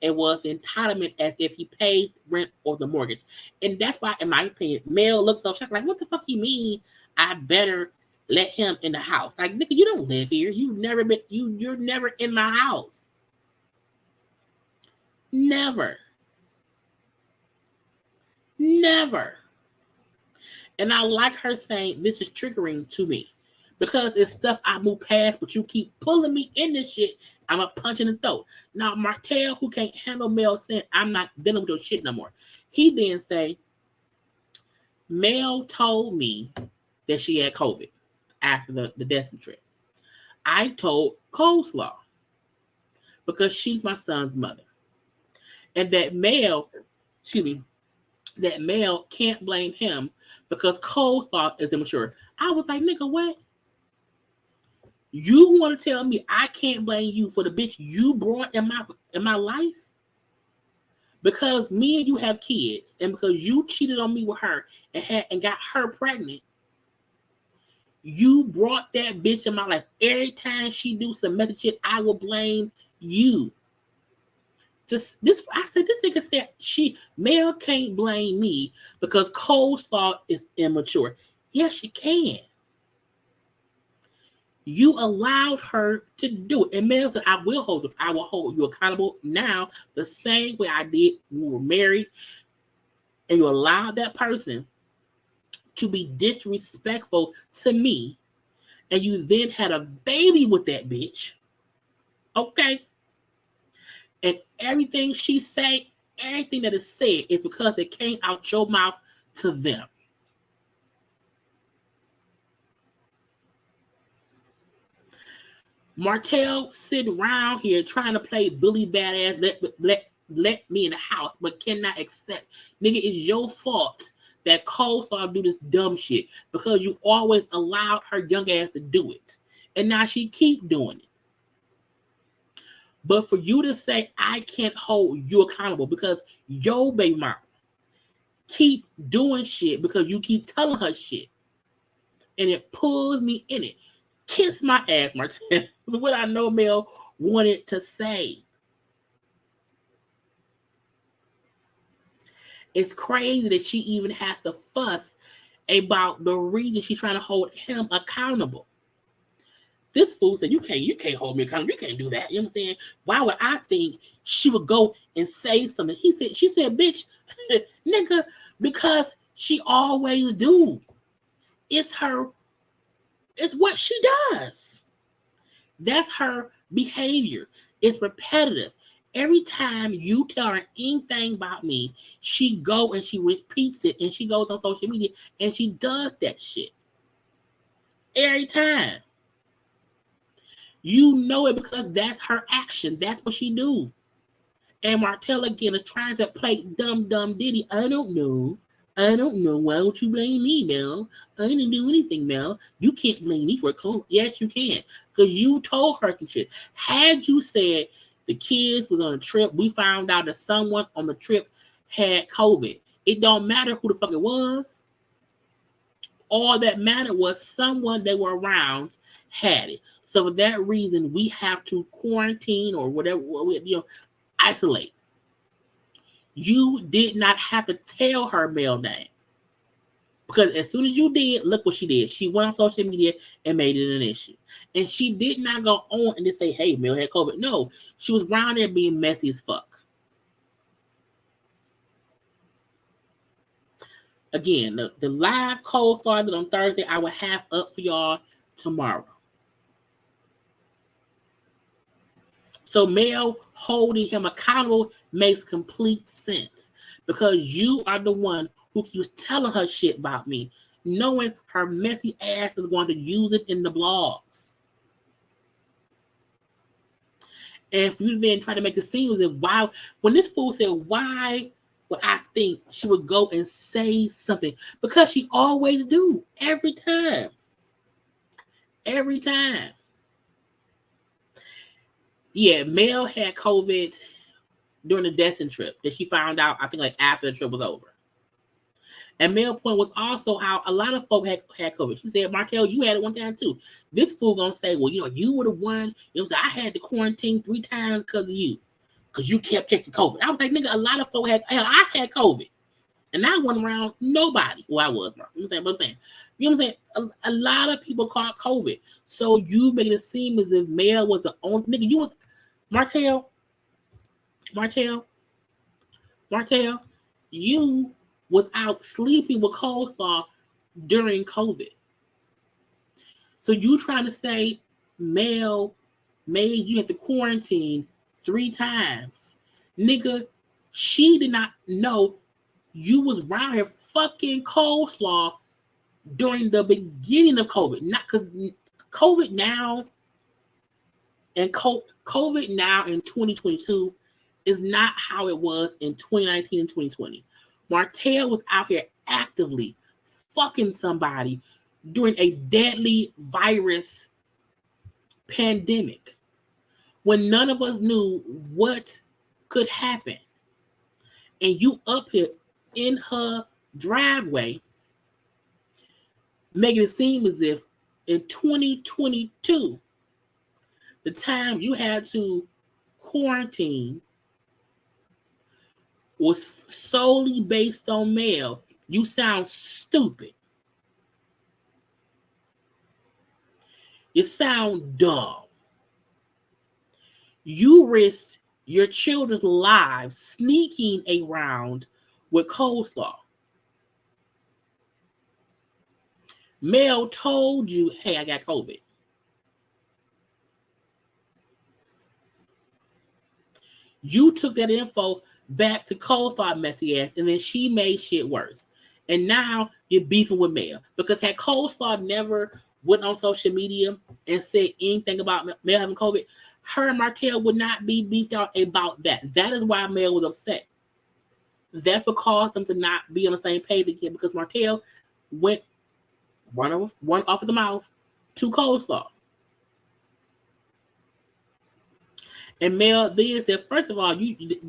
It was entitlement as if he paid rent or the mortgage. And that's why, in my opinion, Mel looks so shocked. Like, what the fuck you mean I better let him in the house? Like, nigga, you don't live here. You've never been, you're never in my house. Never. Never. And I like her saying, this is triggering to me. Because it's stuff I move past, but you keep pulling me in this shit, I'm a punch in the throat. Now, Martel, who can't handle Mel saying, I'm not dealing with your shit no more. He then say, Mel told me that she had COVID after the Destiny trip. I told Coleslaw because she's my son's mother. And that Mel can't blame him because Coleslaw is immature. I was like, nigga, what? You want to tell me I can't blame you for the bitch you brought in my life? Because me and you have kids, and because you cheated on me with her and got her pregnant, you brought that bitch in my life. Every time she do some method shit, I will blame you. I said, this nigga said Mel can't blame me because Coleslaw is immature. Yes, she can. You allowed her to do it. And Mel said, I will hold you accountable now the same way I did when we were married. And you allowed that person to be disrespectful to me. And you then had a baby with that bitch. Okay? And everything she said, everything that is said is because it came out your mouth to them. Martel sitting around here trying to play bully badass, let me in the house, but cannot accept. Nigga, it's your fault that Coleslaw do this dumb shit because you always allowed her young ass to do it. And now she keep doing it. But for you to say I can't hold you accountable because your baby mama keep doing shit because you keep telling her shit. And it pulls me in it. Kiss my ass, Martel. What I know Mel wanted to say. It's crazy that she even has to fuss about the reason she's trying to hold him accountable. This fool said, you can't hold me accountable. You can't do that. You know what I'm saying? Why would I think she would go and say something? She said, bitch, nigga, because she always do. It's what she does. That's her behavior. It's repetitive. Every time you tell her anything about me, she go and she repeats it and she goes on social media and she does that shit. Every time. You know it because that's her action. That's what she do. And Martel again is trying to play dumb diddy. I don't know. Why don't you blame me, Mel? I didn't do anything, Mel. You can't blame me for it. Yes, you can. Because you told her some shit. Had you said the kids was on a trip, we found out that someone on the trip had COVID. It don't matter who the fuck it was. All that mattered was someone they were around had it. So for that reason, we have to quarantine or whatever, isolate. You did not have to tell her Mel name. Because as soon as you did, look what she did. She went on social media and made it an issue. And she did not go on and just say, hey, Mel had COVID. No, she was around there being messy as fuck. Again, the live code started on Thursday. I will have up for y'all tomorrow. So Mel holding him accountable makes complete sense because you are the one who keeps telling her shit about me, knowing her messy ass is going to use it in the blogs. And if you then try to make it seem as if why, when this fool said, why would I think she would go and say something? Because she always do, every time. Every time. Yeah, Mel had COVID during the Destiny trip that she found out, I think, like after the trip was over. And Mel's point was also how a lot of folk had COVID. She said, Martel, you had it one time too. This fool gonna say, well, you were the one. It was I had to quarantine 3 times because of you. Because you kept catching COVID. I was like, nigga, a lot of folk had, hell, I had COVID. And I wasn't around nobody. Well, I was, bro. You know what I'm saying? You know what I'm saying? A lot of people caught COVID. So you making it seem as if Mel was the only nigga. You was Martel, you was out sleeping with coleslaw during COVID. So you trying to say Mel made you have to quarantine 3 times. Nigga, she did not know you was around here fucking coleslaw during the beginning of COVID. Not because COVID now and COVID now in 2022 is not how it was in 2019 and 2020. Martel was out here actively fucking somebody during a deadly virus pandemic when none of us knew what could happen. And you up here in her driveway making it seem as if in 2022, the time you had to quarantine was solely based on Mel. You sound stupid. You sound dumb. You risked your children's lives sneaking around with coleslaw. Mel told you, hey, I got COVID. You took that info back to coleslaw messy ass, and then she made shit worse. And now you're beefing with Mel. Because had coleslaw never went on social media and said anything about Mel having COVID, her and Martel would not be beefed out about that. That is why Mel was upset. That's what caused them to not be on the same page again, because Martel went one off of the mouth to coleslaw. And Mel then said, first of all,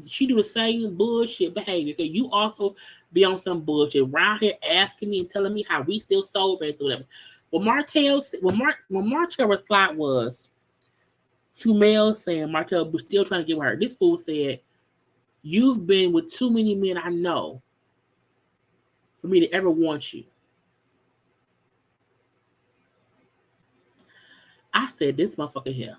she do the same bullshit behavior. Because you also be on some bullshit around here asking me and telling me how we still soulmates or whatever. What Martel replied was to Mel saying Martel was still trying to get with her. This fool said, you've been with too many men I know for me to ever want you. I said, this motherfucker here.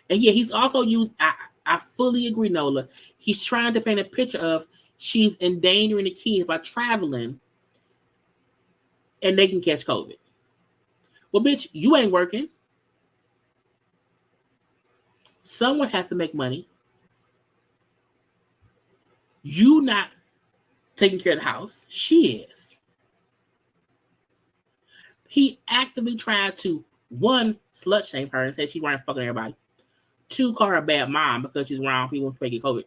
And yeah, he's also used, I fully agree, Nola. He's trying to paint a picture of she's endangering the kids by traveling and they can catch COVID. Well, bitch, you ain't working. Someone has to make money. You not taking care of the house. She is. He actively tried to, 1, slut shame her and say she's around fucking everybody. 2, call her a bad mom because she's around people who get COVID.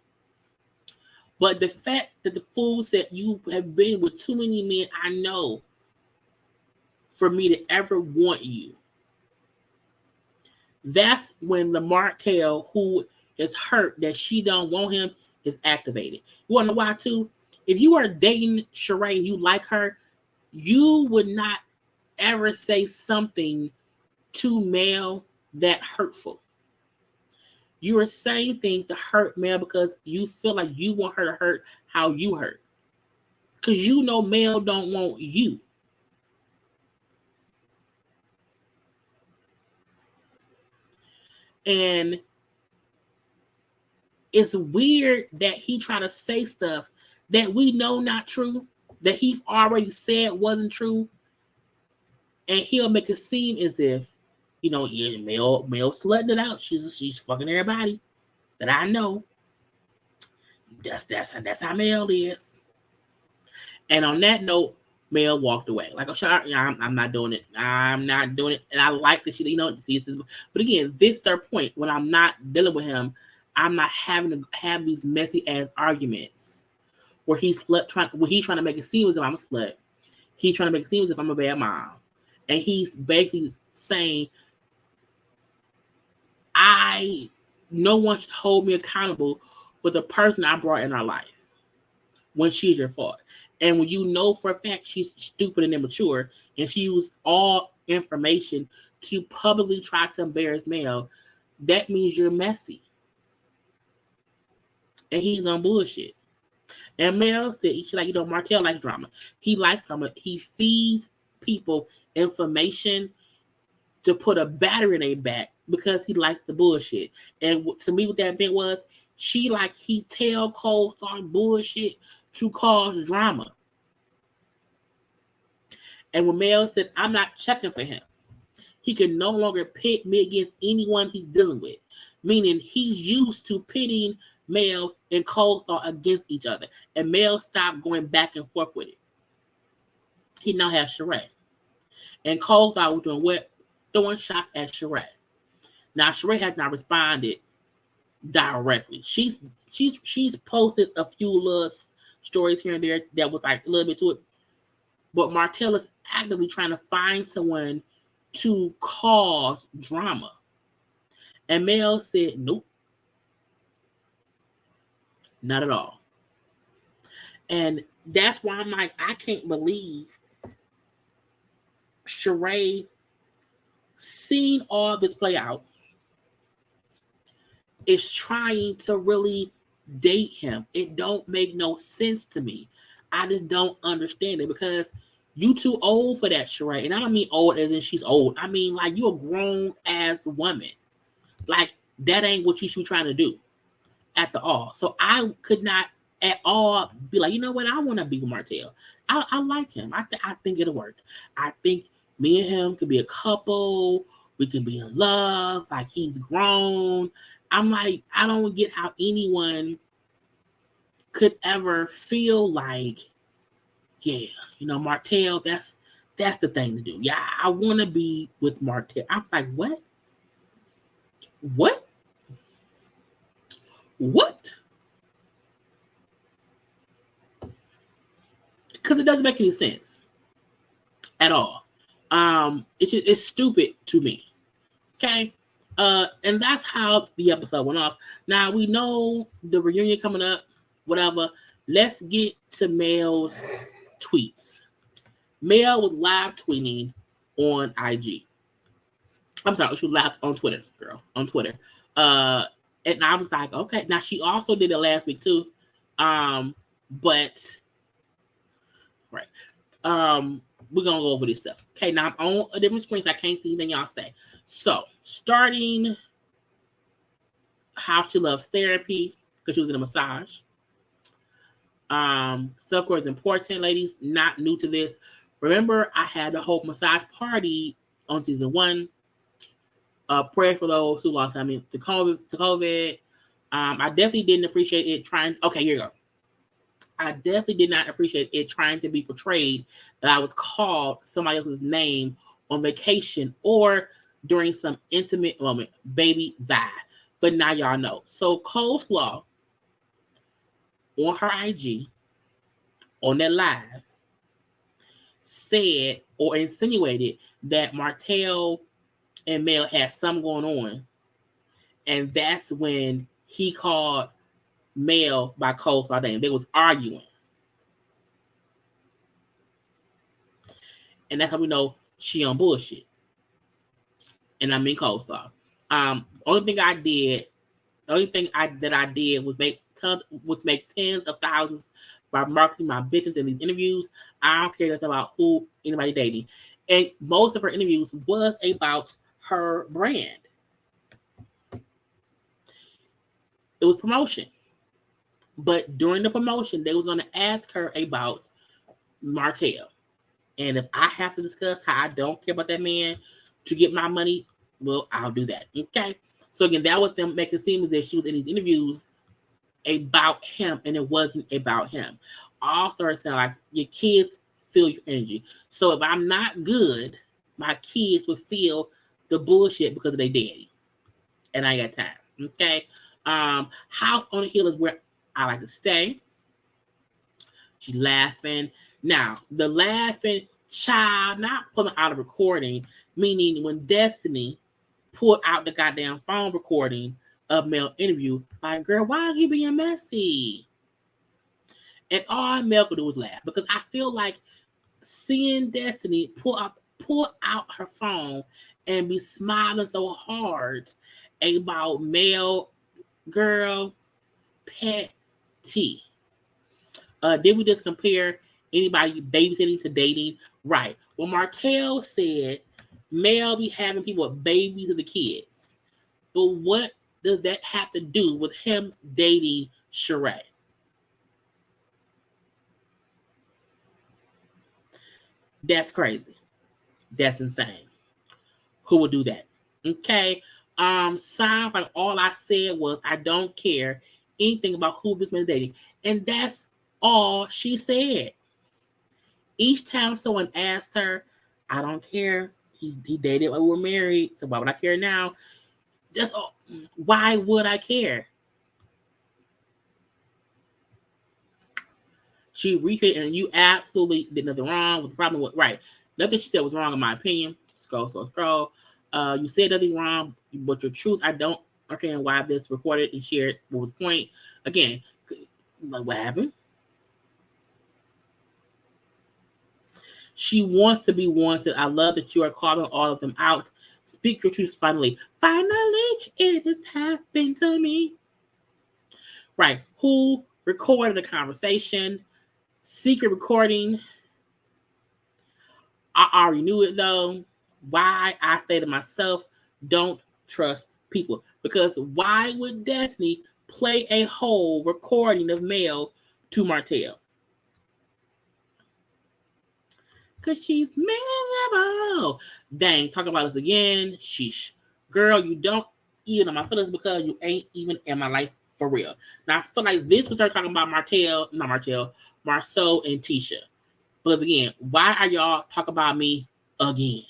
But the fact that the fool said you have been with too many men I know for me to ever want you. That's when the Martel who is hurt that she don't want him is activated. You want to know why too? If you are dating Sheree and you like her, you would not ever say something to Mel that hurtful. You are saying things to hurt Mel because you feel like you want her to hurt how you hurt. Because you know Mel don't want you. And it's weird that he try to say stuff that we know not true. that he's already said wasn't true, and he'll make it seem as if, yeah, Mel slutting it out. She's fucking everybody that I know. That's how Mel is. And on that note, Mel walked away. Like, I'm not doing it. I'm not doing it. And I like that she, but again, this is her point. When I'm not dealing with him, I'm not having to have these messy ass arguments where he's trying to make it seem as if I'm a slut. He's trying to make it seem as if I'm a bad mom. And he's basically saying, no one should hold me accountable for the person I brought in our life when she's your fault. And when you know for a fact she's stupid and immature, and she used all information to publicly try to embarrass Mel, that means you're messy. And he's on bullshit. And Mel said, Martel likes drama. He likes drama. He feeds people information to put a battery in their back because he likes the bullshit. And to me, what that meant was, he tell Cole Star bullshit to cause drama. And when Mel said, I'm not checking for him, he can no longer pit me against anyone he's dealing with. Meaning he's used to pitting Mel and Cole Star against each other. And Mel stopped going back and forth with it. He now has Sheree. And Cole Star was doing what? Throwing shots at Sheree. Now Sheree has not responded directly. She's posted a few little stories here and there that was like a little bit to it. But Martel is actively trying to find someone to cause drama. And Mel said, nope. Not at all. And that's why I'm like, I can't believe Sheree, seeing all this play out, is trying to really date him. It don't make no sense to me. I just don't understand it, because you too old for that, Sheree. And I don't mean old as in she's old. I mean, like, you're a grown ass woman. Like, that ain't what you should be trying to do at the all. So I could not at all be like, you know what, I want to be with Martel. I like him. I think it'll work. I think me and him could be a couple. We can be in love. Like, he's grown. I'm like, I don't get how anyone could ever feel like, yeah, Martel, that's the thing to do. Yeah, I want to be with Martel. I was like, what? Because it doesn't make any sense at all. It's stupid to me. Okay. And that's how the episode went off. Now we know the reunion coming up, whatever. Let's get to Mel's tweets. Mel was live tweeting on IG. I'm sorry, she was live on Twitter, girl. On Twitter. And I was like, okay. Now she also did it last week too. But right. We're gonna go over this stuff. Okay, now I'm on a different screen, so I can't see anything y'all say. So, starting how she loves therapy, because she was getting a massage. Self-care is important, ladies. Not new to this. Remember, I had the whole massage party on season 1. Prayer for those who lost to COVID. I definitely didn't appreciate it trying. Okay, here you go. I definitely did not appreciate it trying to be portrayed that I was called somebody else's name on vacation or during some intimate moment. Baby, bye. But now y'all know. So Coleslaw on her IG, on that live, said or insinuated that Martel and Mel had something going on. And that's when he called Mel by Coleslaw name. They was arguing. And that's how we know she on bullshit. And I mean Coleslaw. Only thing I did was make tens of thousands by marketing my business in these interviews. I don't care nothing about who anybody dating. And most of her interviews was about her brand. It was promotion. But during the promotion, they was going to ask her about Martel. And if I have to discuss how I don't care about that man to get my money, well, I'll do that. Okay. So again, that was them making it seem as if she was in these interviews about him, and it wasn't about him. Also, it sounded like your kids feel your energy. So if I'm not good, my kids will feel the bullshit because of their daddy, and I got time. Okay. House on the Hill is where I like to stay. She's laughing. Now, the laughing child, not pulling out a recording, meaning when Destiny pulled out the goddamn phone recording of Mel interview, like, girl, why are you being messy? And all Mel could do was laugh, because I feel like seeing Destiny pull out her phone and be smiling so hard about Mel, girl, petty. Did we just compare anybody babysitting to dating? Right. Well, Martel said Mel be having people with babies of the kids. But what does that have to do with him dating Sheree? That's crazy. That's insane. Who would do that? Okay. Sounds like all I said was I don't care anything about who this man is dating. And that's all she said. Each time someone asked her, I don't care. He dated when we were married, so why would I care now? Just why would I care? She recreated, and you absolutely did nothing wrong. With the problem with right, nothing she said was wrong in my opinion. Scroll. You said nothing wrong, but your truth, I don't understand why this recorded and shared. What was the point? Again, like what happened? She wants to be wanted. I love that you are calling all of them out. Speak your truth finally. Finally, it has happened to me. Right. Who recorded the conversation? Secret recording. I already knew it though. Why I say to myself, don't trust people. Because why would Destiny play a whole recording of Mel to Martel? Because she's miserable. Dang, talking about this again. Sheesh. Girl, you don't even on my feelings because you ain't even in my life for real. Now, I feel like this was her talking about Marcel and Tisha. Because again, why are y'all talking about me again?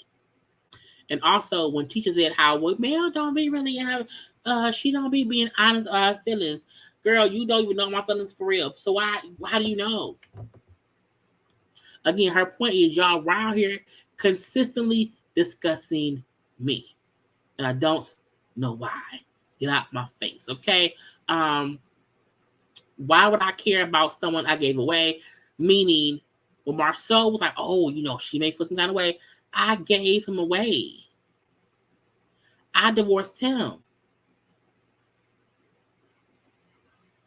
And also, when Tisha said how, well, Mel don't be really, she don't be being honest about her feelings. Girl, you don't even know my feelings for real. So how do you know? Again, her point is y'all around here consistently discussing me. And I don't know why. Get out my face, okay? Why would I care about someone I gave away? Meaning, when Marceau was like, oh, she may feel some kind of way, I gave him away. I divorced him.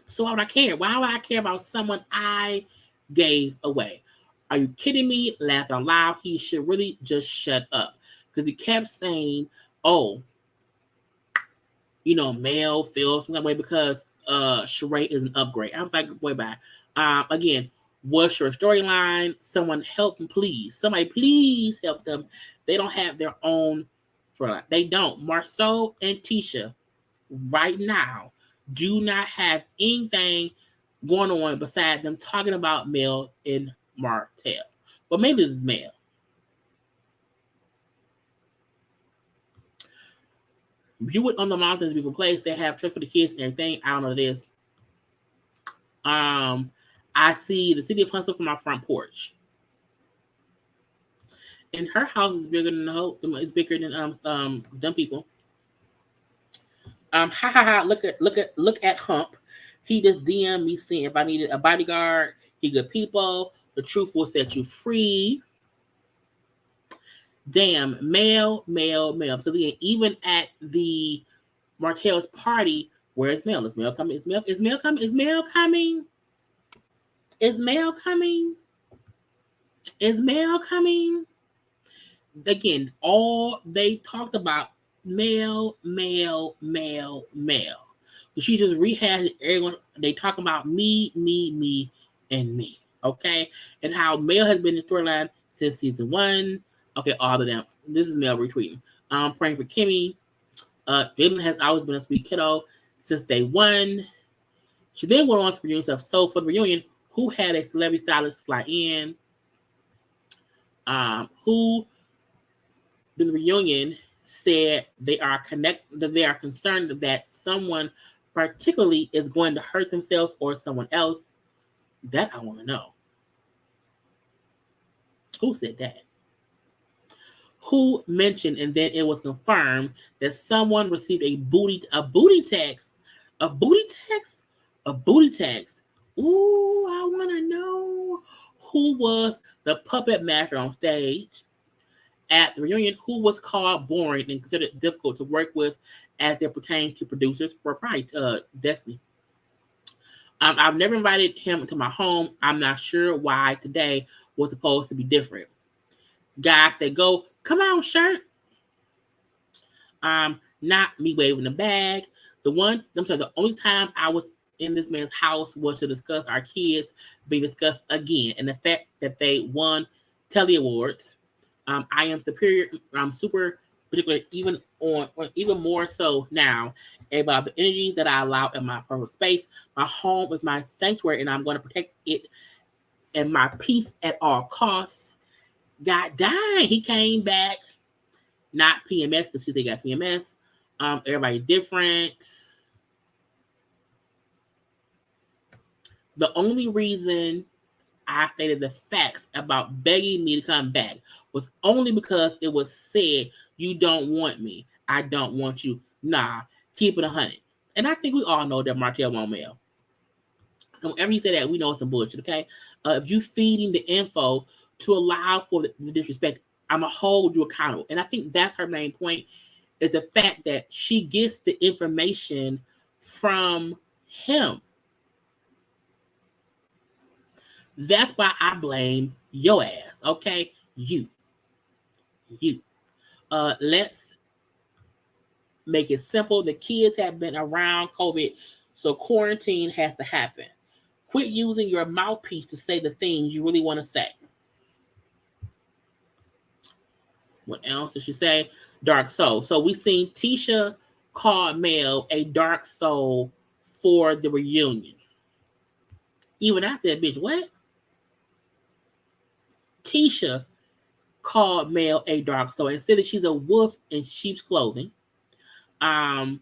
So why would I care? Why would I care about someone I gave away? Are you kidding me? Laugh out loud. He should really just shut up. Because he kept saying, oh, Mel feels some way because Sheree is an upgrade. I was like, way back. Again, what's your storyline? Someone help them, please. Somebody please help them. They don't have their own storyline. They don't. Marceau and Tisha right now do not have anything going on besides them talking about Mel and Martel. But maybe this is Mel. You would on the mountains be a place. They have trips for the kids and everything. I don't know what it is. I see the city of Huntsville from my front porch. And her house is bigger than the whole. It's bigger than dumb people. Look at Hump. He just DM me saying if I needed a bodyguard, he good people. The truth will set you free. Damn, male. Because again, even at the Martel's party, where's Mel? Is Mel coming? Is Mel coming? Is Mel coming? Is Mel coming? Is Mel coming? Again, all they talked about Mel. She just rehashed everyone. They talk about me, and me. Okay, and how Mel has been in the storyline since season 1. Okay, all of them. This is Mel retweeting. Praying for Kimmy. Jalen has always been a sweet kiddo since day 1. She then went on to produce stuff. So for the reunion, who had a celebrity stylist fly in? Who the reunion said they are concerned that someone particularly is going to hurt themselves or someone else. That I want to know. Who said that? Who mentioned, and then it was confirmed that someone received a booty text, a booty text, a booty text. Ooh, I want to know who was the puppet master on stage at the reunion, who was called boring and considered difficult to work with as it pertains to producers for Destiny. I've never invited him to my home. I'm not sure why today was supposed to be different. Guys that go, come on, shirt. Not me waving the bag. The only time I was in this man's house was to discuss our kids being discussed again, and the fact that they won Telly Awards. I am superior. I'm super particular, even more so now about the energies that I allow in my personal space. My home is my sanctuary, and I'm going to protect it and my peace at all costs. God dang, he came back. Not PMS because they got PMS. Everybody different. The only reason I stated the facts about begging me to come back was only because it was said, you don't want me. I don't want you. Nah, keep it 100. And I think we all know that Martel won't mail. So whenever you say that, we know it's some bullshit, okay? If you feeding the info to allow for the disrespect, I'm going to hold you accountable. And I think that's her main point, is the fact that she gets the information from him. That's why I blame your ass, okay? You. Let's make it simple. The kids have been around COVID, so quarantine has to happen. Quit using your mouthpiece to say the things you really want to say. What else did she say? Dark soul. So we seen Tisha call Mel a dark soul for the reunion. Even I said, bitch, what? Tisha called Mel a dark soul and said that she's a wolf in sheep's clothing. Man,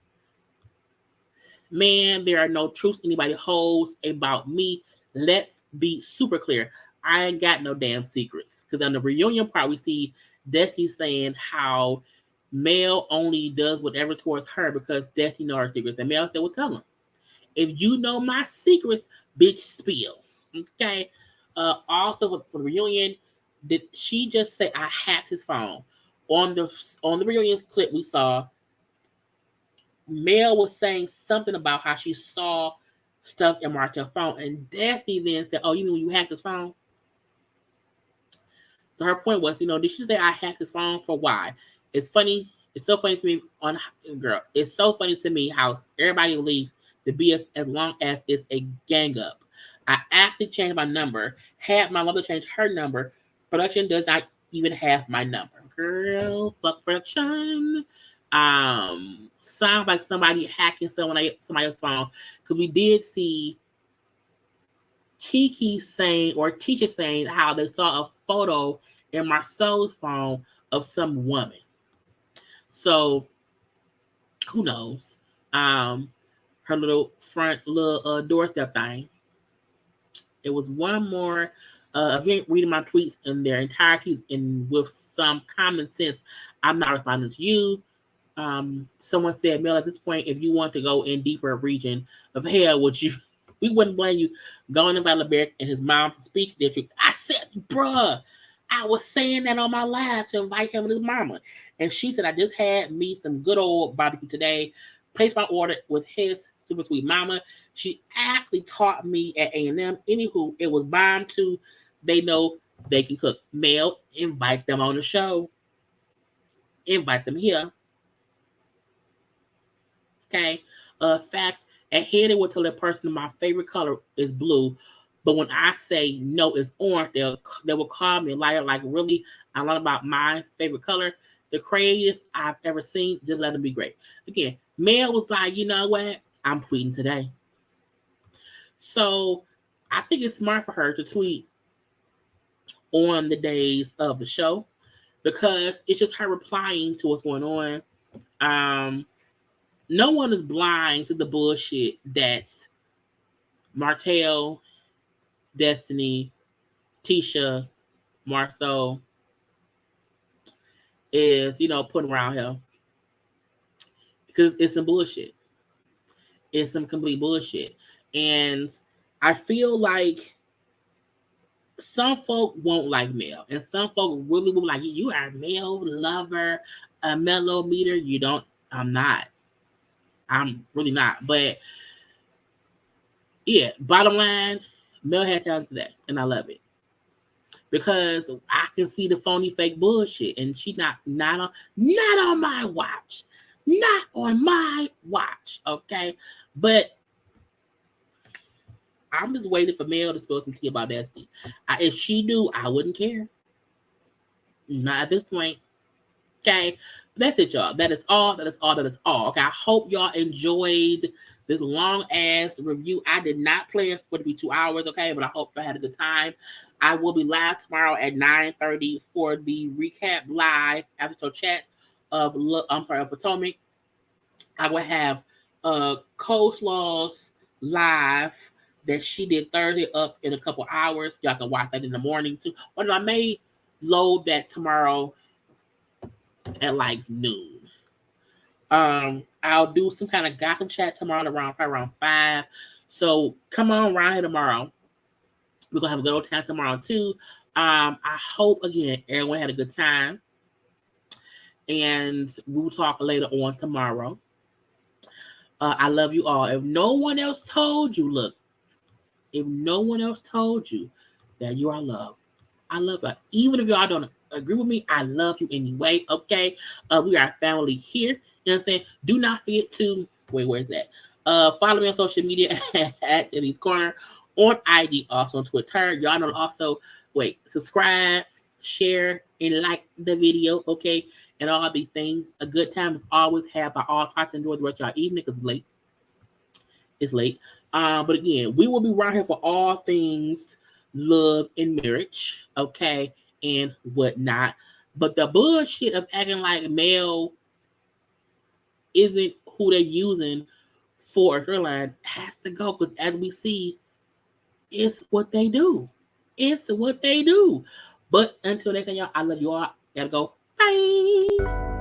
there are no truths anybody holds about me. Let's be super clear. I ain't got no damn secrets. Because on the reunion part, we see Destiny saying how Mel only does whatever towards her because Destiny knows her secrets. And Mel said, well, tell him. If you know my secrets, bitch, spill. Okay? Also, for the reunion, did she just say, I hacked his phone? On the reunion clip we saw, Mel was saying something about how she saw stuff in Martel's phone, and Destiny then said, oh, you mean you hacked his phone? So her point was, did she say I hacked his phone for why? It's funny. It's so funny to me It's so funny to me how everybody believes the BS as long as it's a gang up. I actually changed my number, had my mother change her number. Production does not even have my number. Girl, fuck production. Sounds like somebody hacking somebody else's phone. Because we did see Kiki saying, or Tisha saying, how they saw a photo in Marcel's phone of some woman. So, who knows? Her little front doorstep thing. It was one more. If you ain't reading my tweets in their entirety and with some common sense, I'm not responding to you. Someone said, Mel, at this point, if you want to go in deeper region of hell, we wouldn't blame you going to LeBear and his mom to speak to you. I said, bruh, I was saying that on my live to invite him and his mama. And she said, I just had me some good old barbecue today. Placed my order with his super sweet mama. She actually taught me at A&M. Anywho, it was bomb too. They know they can cook. Mel, invite them on the show. Invite them here. Okay. Facts. And here they will tell that person my favorite color is blue, But when I say no, it's orange, they will call me a liar. Like, really, I learned about my favorite color, the craziest I've ever seen. Just let them be great. Again, Mel was like, you know what? I'm tweeting today. So I think it's smart for her to tweet on the days of the show because it's just her replying to what's going on. No one is blind to the bullshit that's Martell, Destiny, Tisha, Marceau is, putting around here. Because it's some bullshit. It's some complete bullshit. And I feel like some folk won't like Mel. And some folk really will like, you are a Mel lover, a mellow meter. You don't, I'm not. I'm really not. But yeah, bottom line, Mel had time today. And I love it. Because I can see the phony fake bullshit. And she not on my watch. Not on my watch. Okay. But I'm just waiting for Mel to spill some tea about Destiny. If she do, I wouldn't care. Not at this point. Okay. But that's it, y'all. That is all. That is all. That is all. Okay. I hope y'all enjoyed this long ass review. I did not plan for it to be 2 hours. Okay. But I hope y'all had a good time. I will be live tomorrow at 9:30 for the recap live after chat of Potomac. I will have Coleslaw's live that she did Thursday up in a couple hours. Y'all can watch that in the morning too. Or no, I may load that tomorrow at like noon. I'll do some kind of Gotham chat tomorrow around 5. So come on around here tomorrow. We're gonna have a good old time tomorrow too. I hope again everyone had a good time. And we'll talk later on tomorrow. I love you all. If no one else told you, look, if no one else told you that you are loved, I love you. Even if y'all don't agree with me, I love you anyway. Okay. We are family here. You know what I'm saying? Do not forget to where's that? Follow me on social media at JayLeesCorner on IG, also on Twitter. Y'all know also subscribe, share, and like the video, okay? And all these things. A good time is always had by all. Try to enjoy the rest of y'all evening because it's late. It's late. But again, we will be right here for all things love and marriage, okay, and whatnot. But the bullshit of acting like Mel isn't who they're using for a storyline has to go because as we see, it's what they do. It's what they do. But until next time, y'all, I love you all. Gotta go. Bye.